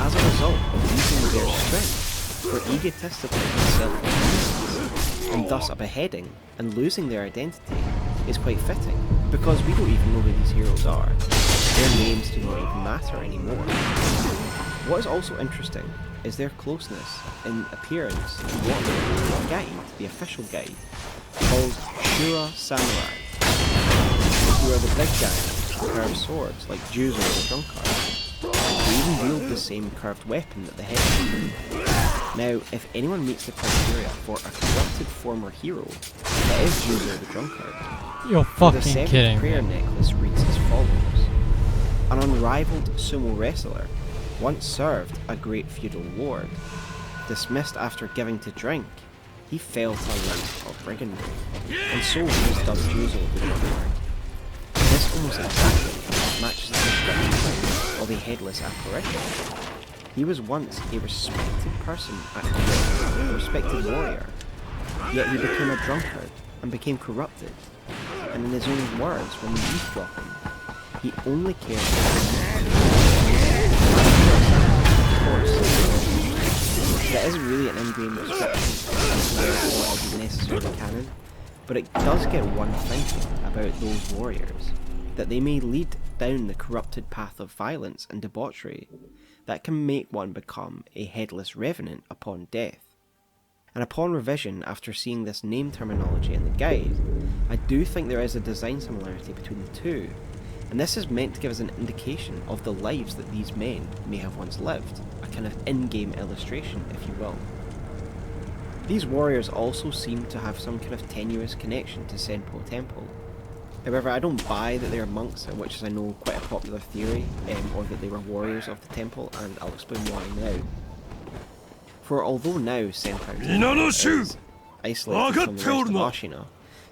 as a result of using their strength for egotistical and self-interest, and thus a beheading and losing their identity is quite fitting, because we don't even know who these heroes are. Their names do not even matter anymore. What is also interesting is their closeness in appearance to what the guide, the official guide, calls Shura Samurai, who are the big guys who curve swords like Juzo the Drunkard. They even wield the same curved weapon that the head. Now, if anyone meets the criteria for a corrupted former hero, it is Juzo the Drunkard. You're fucking the seventh kidding prayer me. necklace reads as follows. An unrivaled sumo wrestler once served a great feudal lord. Dismissed after giving to drink, he fell to a life of brigandry, and so he was dubbed Juzo the Drunkard. This almost exactly matches the description of a headless apparition. He was once a respected person at court, a respected warrior, yet he became a drunkard and became corrupted. and in his own words when we eavesdrop him, he only cares That isn't really an in-game description, or isn't necessarily canon, but it does get one thinking about those warriors, that they may lead down the corrupted path of violence and debauchery that can make one become a headless revenant upon death. And upon revision, after seeing this name terminology in the guide, I do think there is a design similarity between the two, and this is meant to give us an indication of the lives that these men may have once lived, a kind of in-game illustration, if you will. These warriors also seem to have some kind of tenuous connection to Senpo Temple. However, I don't buy that they are monks, which is I know quite a popular theory, or that they were warriors of the temple, and I'll explain why now. For although now Senpo Temple is isolated from the rest of Ashina,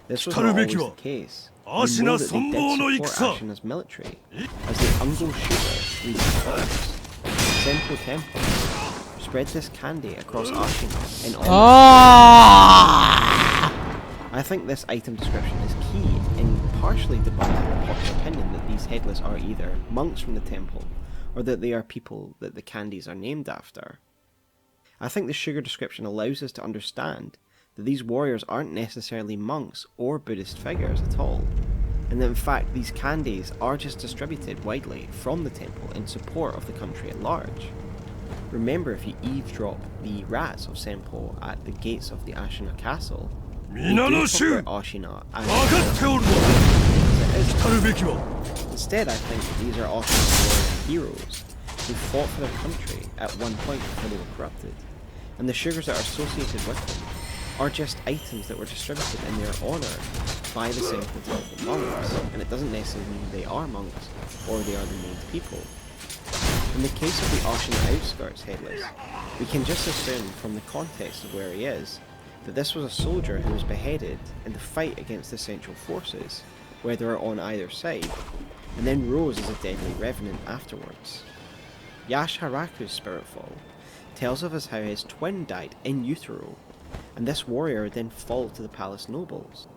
this was not always the case. We know that they did support Ashina's military, as the Ungo shooter leads the followers. Senpo Temple spread this candy across Ashina in I think this item description is key in partially debunking the popular opinion that these headless are either monks from the temple, or that they are people that the candies are named after. I think the sugar description allows us to understand that these warriors aren't necessarily monks or Buddhist figures at all, and that in fact these candies are just distributed widely from the temple in support of the country at large. Remember, if you eavesdrop the rats of Senpo at the gates of the Ashina castle, they do talk about Ashina as instead, I think that these are Ashina's heroes who fought for their country at one point before they were corrupted, and the sugars that are associated with them are just items that were distributed in their honour by the Senpo Temple monks, and it doesn't necessarily mean they are monks or they are the named people. In the case of the Ashina outskirts headless, we can just assume from the context of where he is that this was a soldier who was beheaded in the fight against the central forces, whether on either side, and then rose as a deadly revenant afterwards. Yash Haraku's spiritfall tells of us how his twin died in utero, and this warrior then fell to the palace nobles.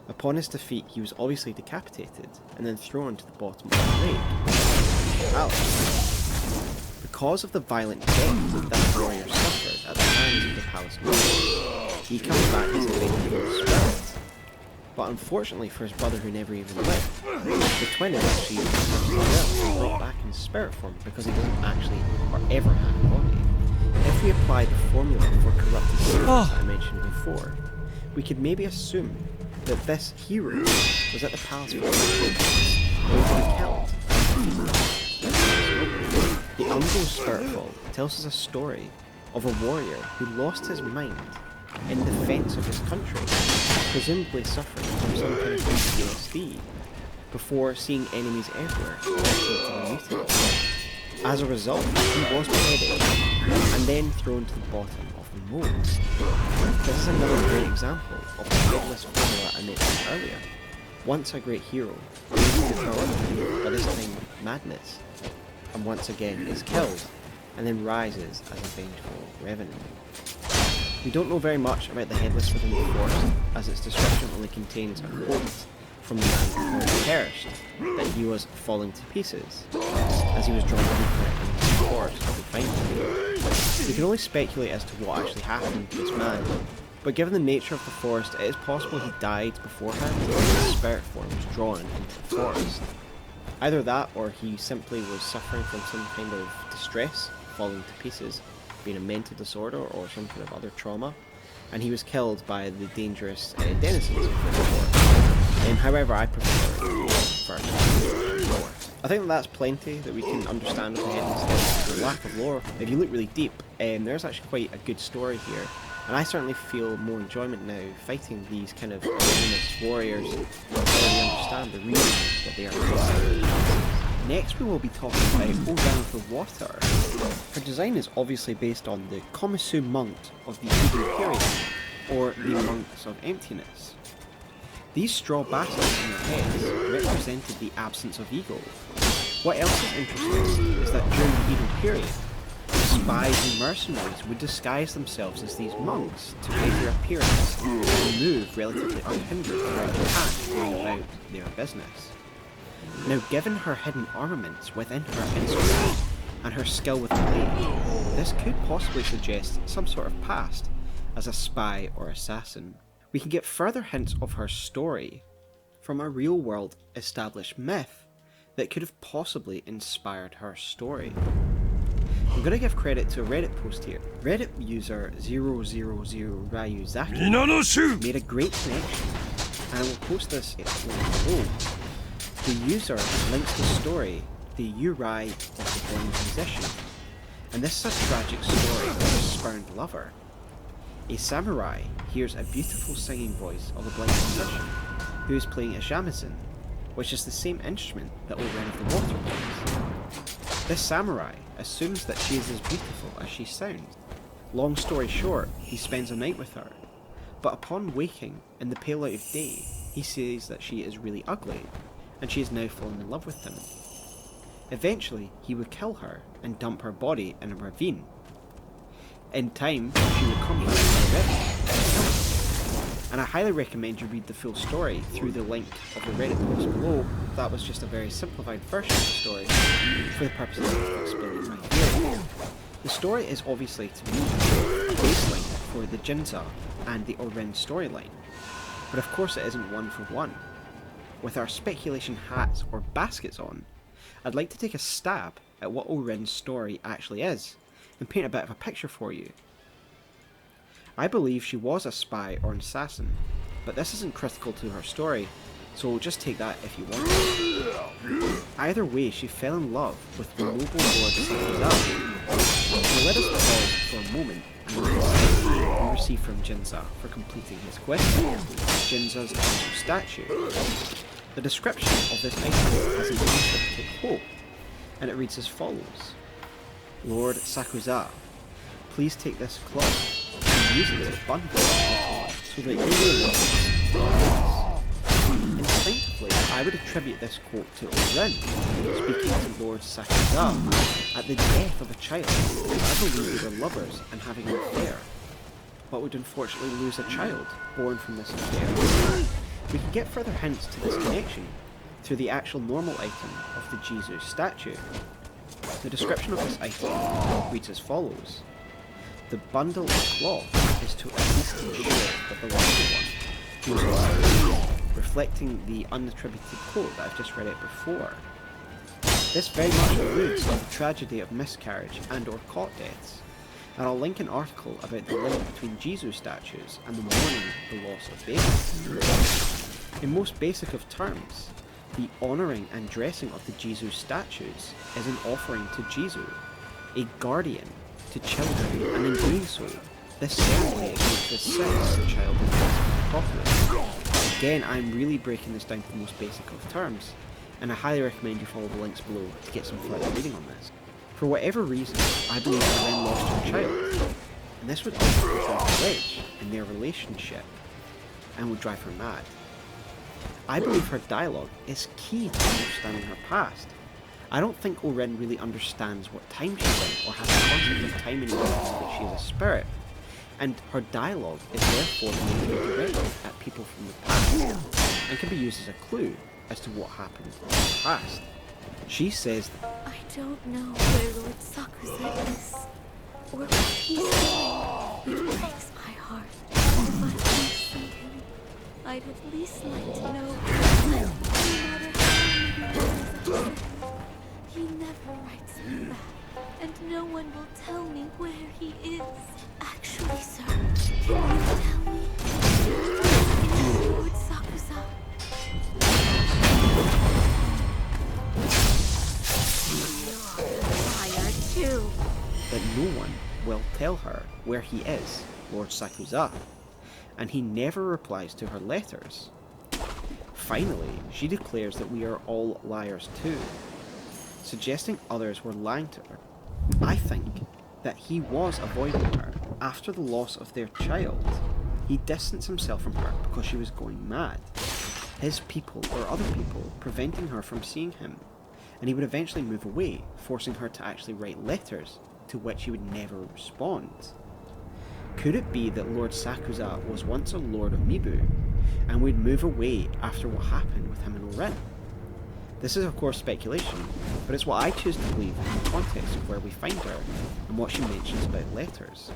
Upon his defeat, he was obviously decapitated and then thrown to the bottom of the lake. Because of the violent death that this warrior suffered at the hands of the palace nobles, he comes back as a vengeful spirit. But unfortunately for his brother who never even lived, the twin is actually brought back in spirit form because he doesn't actually or ever have a body. If we apply the formula for corrupted heroes that I mentioned before, we could maybe assume that this hero was at the palace for where he was killed. The Ungo Spiritfall tells us a story of a warrior who lost his mind in defence of his country, presumably suffering from some kind of PTSD, before seeing enemies everywhere mutiny. As a result, he was beheaded and then thrown to the bottom of the moat. This is another great example of the headless formula I mentioned earlier. Once a great hero, leads to corruption, but this time madness, and once again is killed, and then rises as a vengeful revenant. We don't know very much about the headless within the forest, as its description only contains a quote from the man who perished, that he was falling to pieces, as he was drawn deeper into the forest to find him. We can only speculate as to what actually happened to this man, but given the nature of the forest, it is possible he died beforehand, or his spirit form was drawn into the forest. Either that, or he simply was suffering from some kind of distress, falling to pieces, being a mental disorder or some kind of other trauma, and he was killed by the dangerous denizens of the forest. However, I prefer lore. I think that's plenty that we can understand of the headless. The lack of lore. If you look really deep, there's actually quite a good story here, and I certainly feel more enjoyment now fighting these kind of famous warriors who already understand the reason that they are facing. Next we will be talking about Hold Down for Water. Her design is obviously based on the Komisu monk of the Edo period, or the monks of emptiness. These straw baskets on their heads represented the absence of ego. What else is interesting is that during the Edo period, the spies and mercenaries would disguise themselves as these monks to hide their appearance and move relatively unhindered throughout Japan going about their business. Now, given her hidden armaments within her instrument and her skill with the blade, this could possibly suggest some sort of past as a spy or assassin. We can get further hints of her story from a real-world established myth that could have possibly inspired her story. I'm going to give credit to a Reddit post here. Reddit user 000Ryuzaki made a great connection, and I will post this below. The user links the story, The Uri of the Blind Musician, and this is a tragic story of a spurned lover. A samurai hears a beautiful singing voice of a blind musician who is playing a shamisen, which is the same instrument that Oren of the Water plays. This samurai assumes that she is as beautiful as she sounds. Long story short, he spends a night with her, but upon waking in the pale light of day, he sees that she is really ugly, and she is now fallen in love with him. Eventually, he would kill her and dump her body in a ravine. In time, she will come back to the Reddit. And I highly recommend you read the full story through the link of the Reddit post below. That was just a very simplified version of the story for the purposes of explaining my theory. The story is obviously, to me, a baseline for the Jinza and the Oren storyline, but of course it isn't one for one. With our speculation hats or baskets on, I'd like to take a stab at what Oren's story actually is, and paint a bit of a picture for you. I believe she was a spy or an assassin, but this isn't critical to her story, so just take that if you want. Either way, she fell in love with the noble Lord Sakuza. So let us pause for a moment and look at the we receive from Jinza for completing his quest, Jinza's angel statue. The description of this item has an encrypted quote, and it reads as follows. Lord Sakuza, please take this cloth and use it as a bundle so that you will look. Instinctively, I would attribute this quote to Oren, speaking to Lord Sakuza at the death of a child who I believe they were lovers and having an affair, but would unfortunately lose a child born from this affair. We can get further hints to this connection through the actual normal item of the Jesus statue. The description of this item reads as follows. The bundle of cloth is to at least ensure that the lucky one goes on, reflecting the unattributed quote that I've just read out before. This very much alludes to the tragedy of miscarriage and or cot deaths, and I'll link an article about the link between Jesus statues and the mourning the loss of babies. In most basic of terms, the honouring and dressing of the Jesus statues is an offering to Jesus, a guardian to children, and in doing so, this ceremony against the sin of the child is properly. Again, I'm really breaking this down to the most basic of terms, and I highly recommend you follow the links below to get some further reading on this. For whatever reason, I believe Oren lost her child, and this would ultimately drive a wedge in their relationship, and would drive her mad. I believe her dialogue is key to understanding her past. I don't think Oren really understands what time she's in, or has a concept of time anymore, that she is a spirit, and her dialogue is therefore meant to be directed at people from the past, and can be used as a clue as to what happened in the past. She says that I don't know where Lord Sakuza is, or what he's doing. It breaks my heart. If I can't see him, I'd at least like to know. No matter how many times I've said, he never writes me back, and no one will tell me where he is. Actually, sir, can you tell me? Is Lord Sakuza? that no one will tell her where he is, Lord Sakuza, and he never replies to her letters. Finally, she declares that we are all liars too, suggesting others were lying to her. I think that he was avoiding her. After the loss of their child, he distanced himself from her because she was going mad. His people or other people preventing her from seeing him, and he would eventually move away, forcing her to actually write letters to which he would never respond. Could it be that Lord Sakuza was once a lord of Mibu, and would move away after what happened with him and Orin? This is of course speculation, but it's what I choose to believe in the context of where we find her and what she mentions about letters.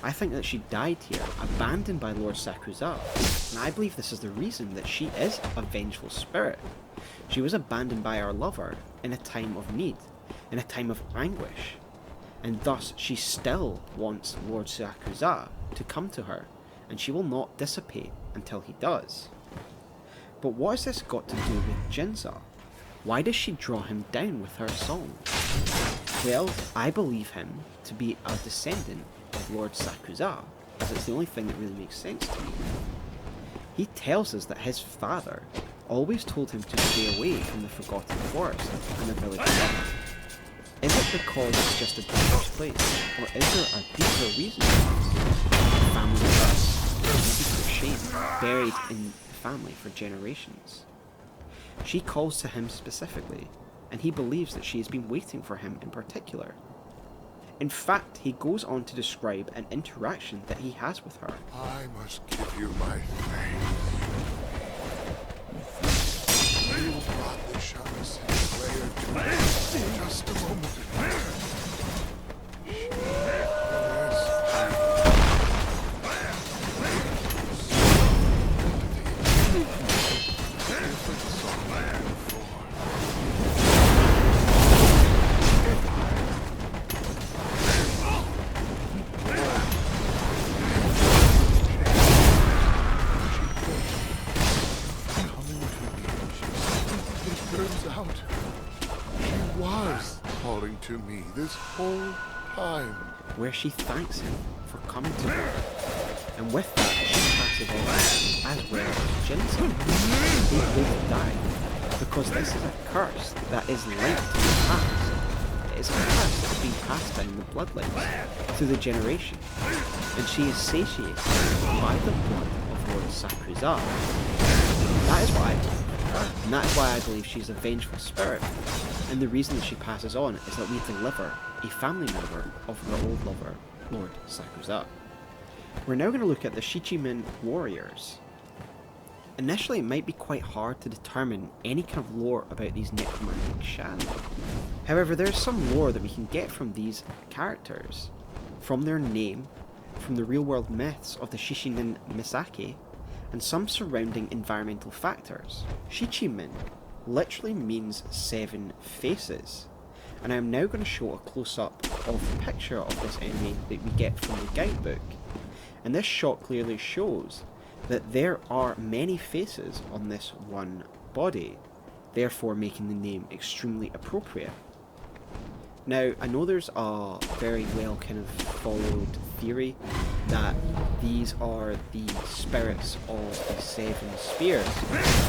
I think that she died here, abandoned by Lord Sakuza, and I believe this is the reason that she is a vengeful spirit. She was abandoned by our lover in a time of need, in a time of anguish, and thus she still wants Lord Sakuza to come to her, and she will not dissipate until he does. But what has this got to do with Jinza? Why does she draw him down with her song? Well, I believe him to be a descendant of Lord Sakuza, as it's the only thing that really makes sense to me. He tells us that his father always told him to stay away from the Forgotten Forest and the village above. Is it because it's just a dangerous place, or is there a deeper reason for this? Family curse, a secret shame, buried in the family for generations. She calls to him specifically, and he believes that she has been waiting for him in particular. In fact, he goes on to describe an interaction that he has with her. I must give you my thanks. You brought the Shamasei player to me just a moment ago. To me this whole time. Where she thanks him for coming to her, and with that she passes on as well as Jinza. They both die, because this is a curse that is linked to the past. It is a curse that has been passed down the bloodlines through the generation, and she is satiated by the blood of Lord Sakuza. That is what I believe, and that is why I believe she's a vengeful spirit. And the reason that she passes on is that we deliver a family member of her old lover, Lord Sakuza. We're now going to look at the Shichimen warriors. Initially, it might be quite hard to determine any kind of lore about these necromantic Shan. However, there's some lore that we can get from these characters, from their name, from the real-world myths of the Shishinin Misaki, and some surrounding environmental factors. Shichimen literally means 7 faces, and I am now going to show a close-up of the picture of this enemy that we get from the guidebook, and this shot clearly shows that there are many faces on this one body, therefore making the name extremely appropriate. Now, I know there's a very well kind of followed theory that these are the spirits of the 7 spears.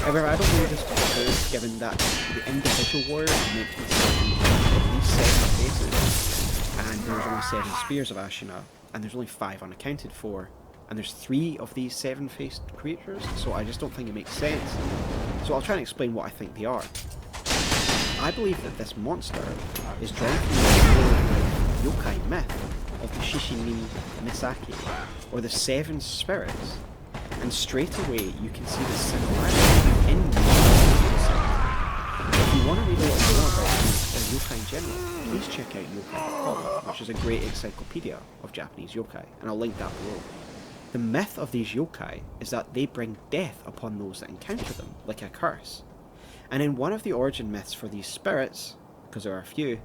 However, I don't believe this to be true, given that the individual warriors are meant to be at least 7 faces, and there's only 7 spears of Ashina, and there's only 5 unaccounted for, and there's 3 of these 7-faced creatures, so I just don't think it makes sense. So I'll try and explain what I think they are. I believe that this monster is drawn from the yokai myth of the Shishinin Misaki, or the 7 spirits, and straight away you can see the similarity in the If you want to read a little more about yokai in general, please check out yokai.com, which is a great encyclopedia of Japanese yokai, and I'll link that below. The myth of these yokai is that they bring death upon those that encounter them, like a curse. And in one of the origin myths for these spirits, because there are a few,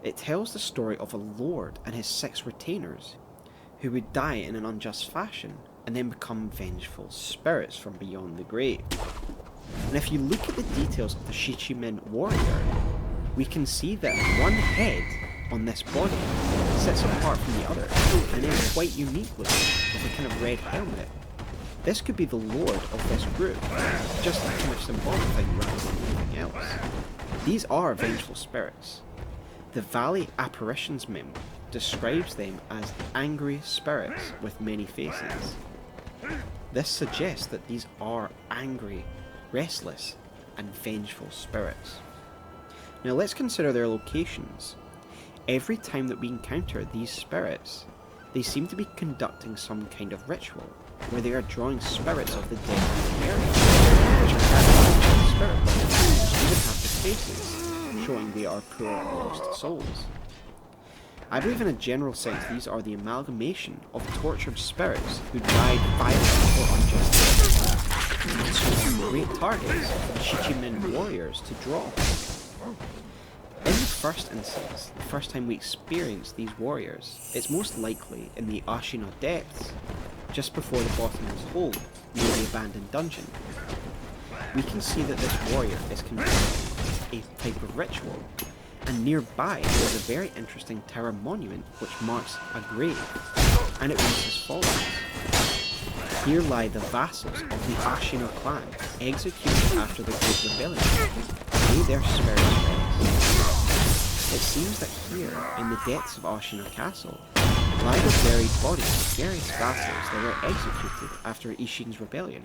it tells the story of a lord and his 6 retainers who would die in an unjust fashion and then become vengeful spirits from beyond the grave. And if you look at the details of the Shichimen warrior, we can see that one head on this body sits apart from the other and is quite unique looking, with a kind of red helmet. This could be the lord of this group, just a kind of symbolic thing rather than anything else. These are vengeful spirits. The Valley Apparitions memo describes them as angry spirits with many faces. This suggests that these are angry, restless, and vengeful spirits. Now let's consider their locations. every time that we encounter these spirits, they seem to be conducting some kind of ritual, where they are drawing spirits of the dead in the area, which are characterized by the spirit bodies, which even have the faces, showing they are poor lost souls. I believe in a general sense these are the amalgamation of tortured spirits who died violently or unjust deaths, and so are great targets for the Shichimen warriors to draw. In the first instance, the first time we experience these warriors, it's most likely in the Ashina depths, just before the bottomless hole near the abandoned dungeon. We can see that this warrior is conducting a type of ritual, and nearby there is a very interesting tower monument which marks a grave, and it reads as follows. Here lie the vassals of the Ashina clan, executed after the Great Rebellion. May their spirits rest. It seems that here, in the depths of Ashina Castle, lie the buried bodies of various vassals that were executed after Ishin's rebellion,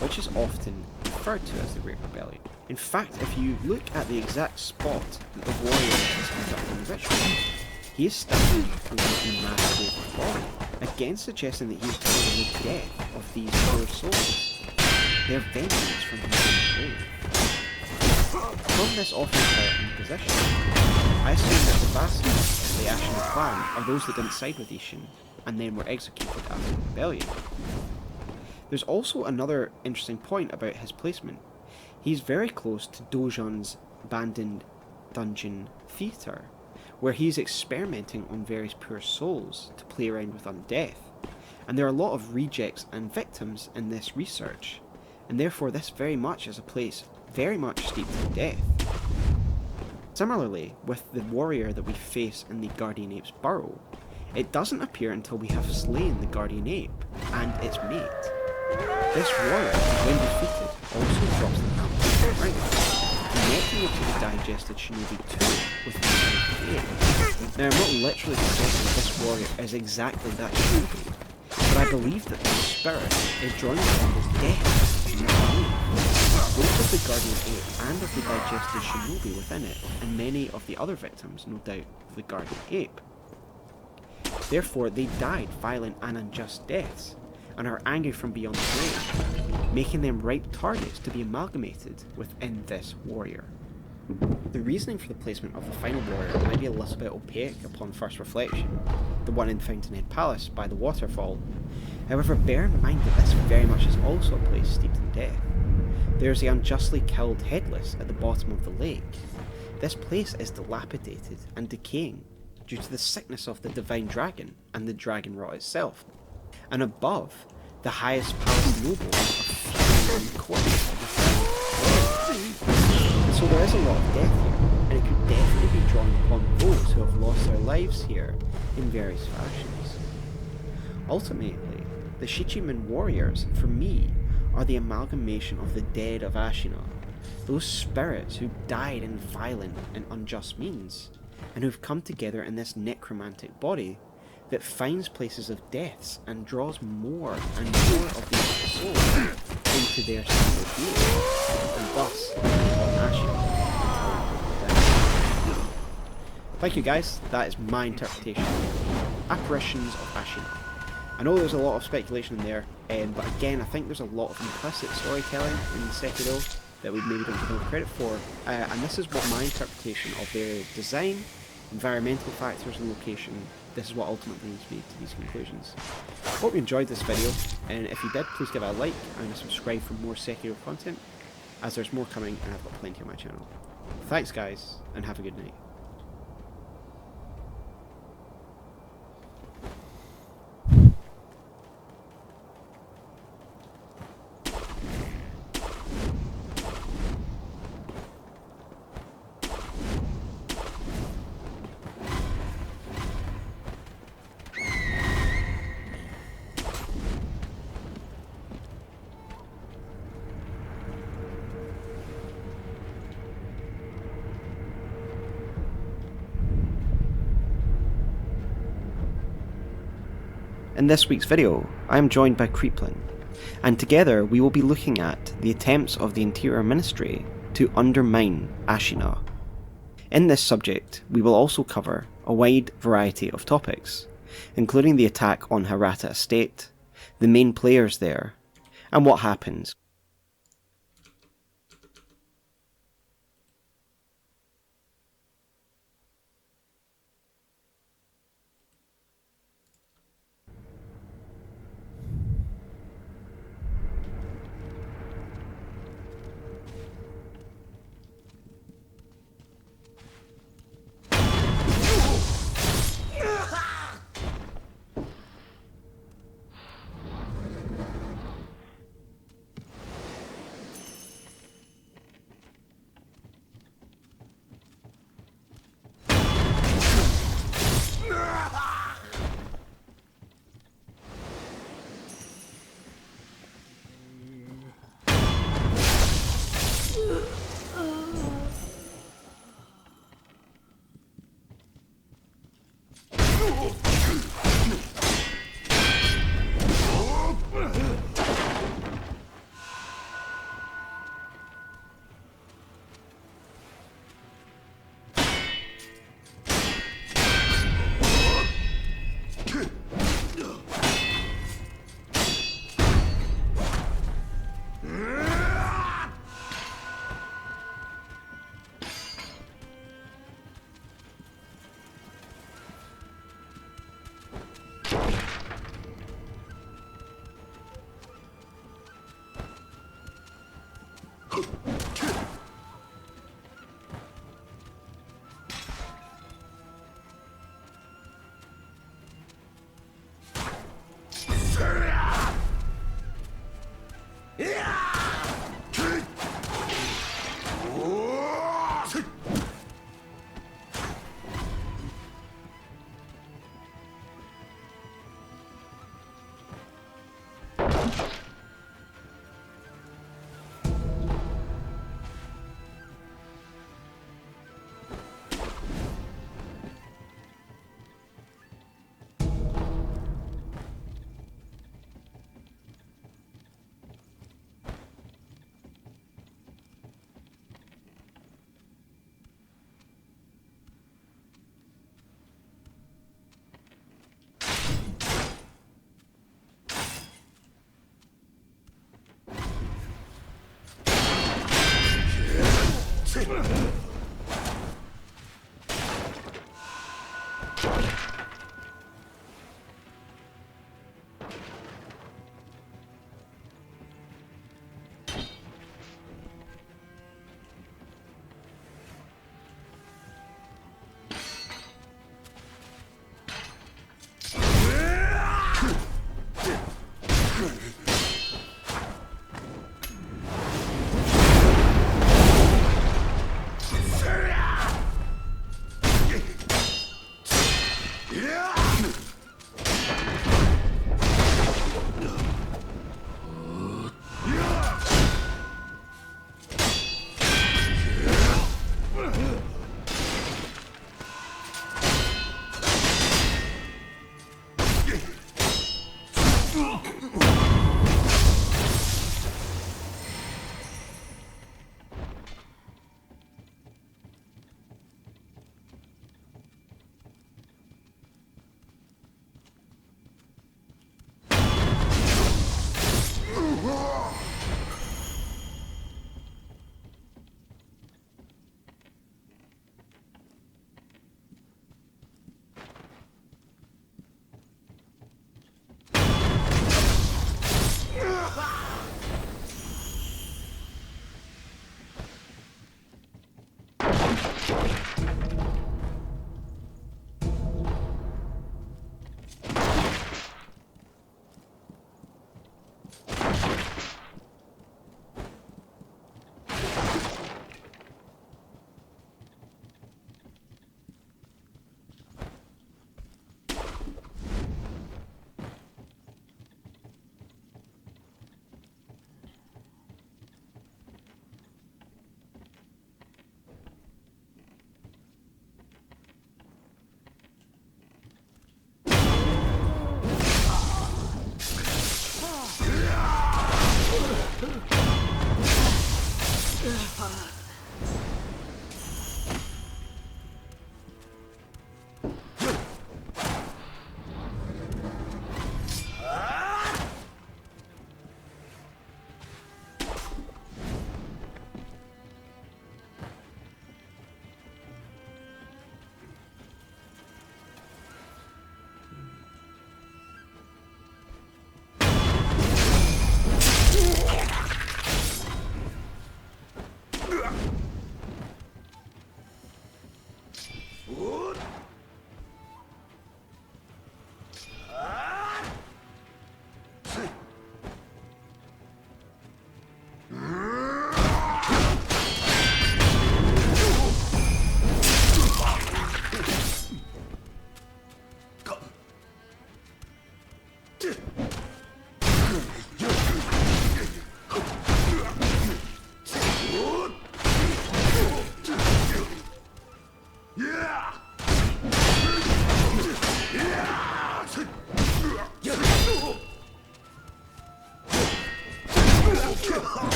which is often referred to as the Great Rebellion. In fact, if you look at the exact spot that the warrior is conducting the ritual, he is standing over a massive body, again suggesting that he is killing the death of these poor souls, their vengeance from his own grave. From this often threatening position, I assume that the vassals of the Ashina clan are those that didn't side with Ishin, and then were executed after the rebellion. There's also another interesting point about his placement. He's very close to Dojon's abandoned dungeon theatre, where he's experimenting on various poor souls to play around with undeath, and there are a lot of rejects and victims in this research, and therefore this very much is a place very much steeped in death. Similarly, with the warrior that we face in the Guardian Ape's burrow, it doesn't appear until we have slain the Guardian Ape and its mate. This warrior, when defeated, also drops the hammer to the ground, connecting it to the digested shinobi 2 with the strength of the ape. Now, I'm not literally suggesting that this warrior is exactly that shinobi, but I believe that the spirit is drawing upon the death both of the Guardian Ape and of the digested shinobi within it, and many of the other victims, no doubt, of the Guardian Ape. Therefore, they died violent and unjust deaths, and are angry from beyond the grave, making them ripe targets to be amalgamated within this warrior. The reasoning for the placement of the final warrior might be a little bit opaque upon first reflection, the one in Fountainhead Palace by the waterfall. However, bear in mind that this very much is also a place steeped in death. There is the unjustly killed Headless at the bottom of the lake. This place is dilapidated and decaying due to the sickness of the divine dragon and the dragon rot itself. And above, the highest palace nobles are feuding on the corpse of the fallen. So there is a lot of death here, and it could definitely be drawn upon those who have lost their lives here in various fashions. Ultimately, the Shichimen warriors, for me, are the amalgamation of the dead of Ashina, those spirits who died in violent and unjust means, and who've come together in this necromantic body that finds places of deaths and draws more and more of these souls into their single being, and thus on Ashina. Thank you guys, that is my interpretation. Apparitions of Ashina. I know there's a lot of speculation in there, but again, I think there's a lot of implicit storytelling in Sekiro that we maybe don't give enough credit for, and this is what my interpretation of their design, environmental factors and location, this is what ultimately leads me to these conclusions. Hope you enjoyed this video, and if you did, please give it a like and subscribe for more Sekiro content, as there's more coming and I've got plenty on my channel. Thanks guys, and have a good night. In this week's video, I am joined by Creeplin, and together we will be looking at the attempts of the Interior Ministry to undermine Ashina. In this subject, we will also cover a wide variety of topics, including the attack on Hirata Estate, the main players there, and what happens.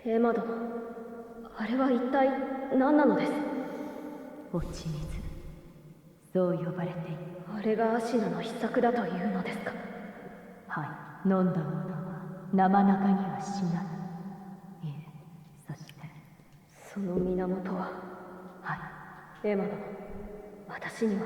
エマ殿、あれは一体何なのです？落ち水、そう呼ばれている。あれがアシナの秘策だというのですか？はい、飲んだ者は生中には死なぬ。いえ、そしてその源は？はい、エマ殿、私には。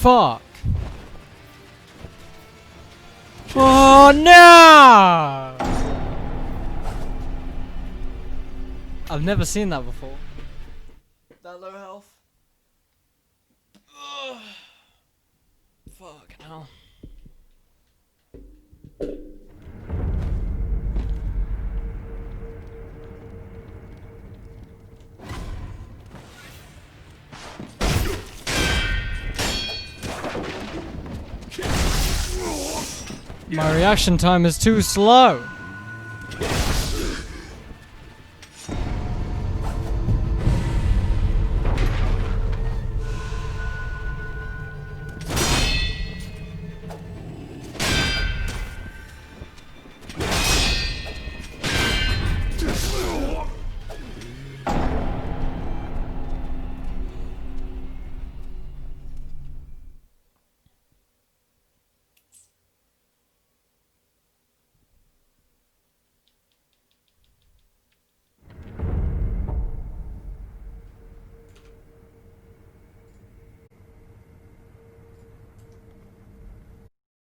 fuck? Oh no! I've never seen that before. That low health? Ugh. Fuck hell. My reaction time is too slow.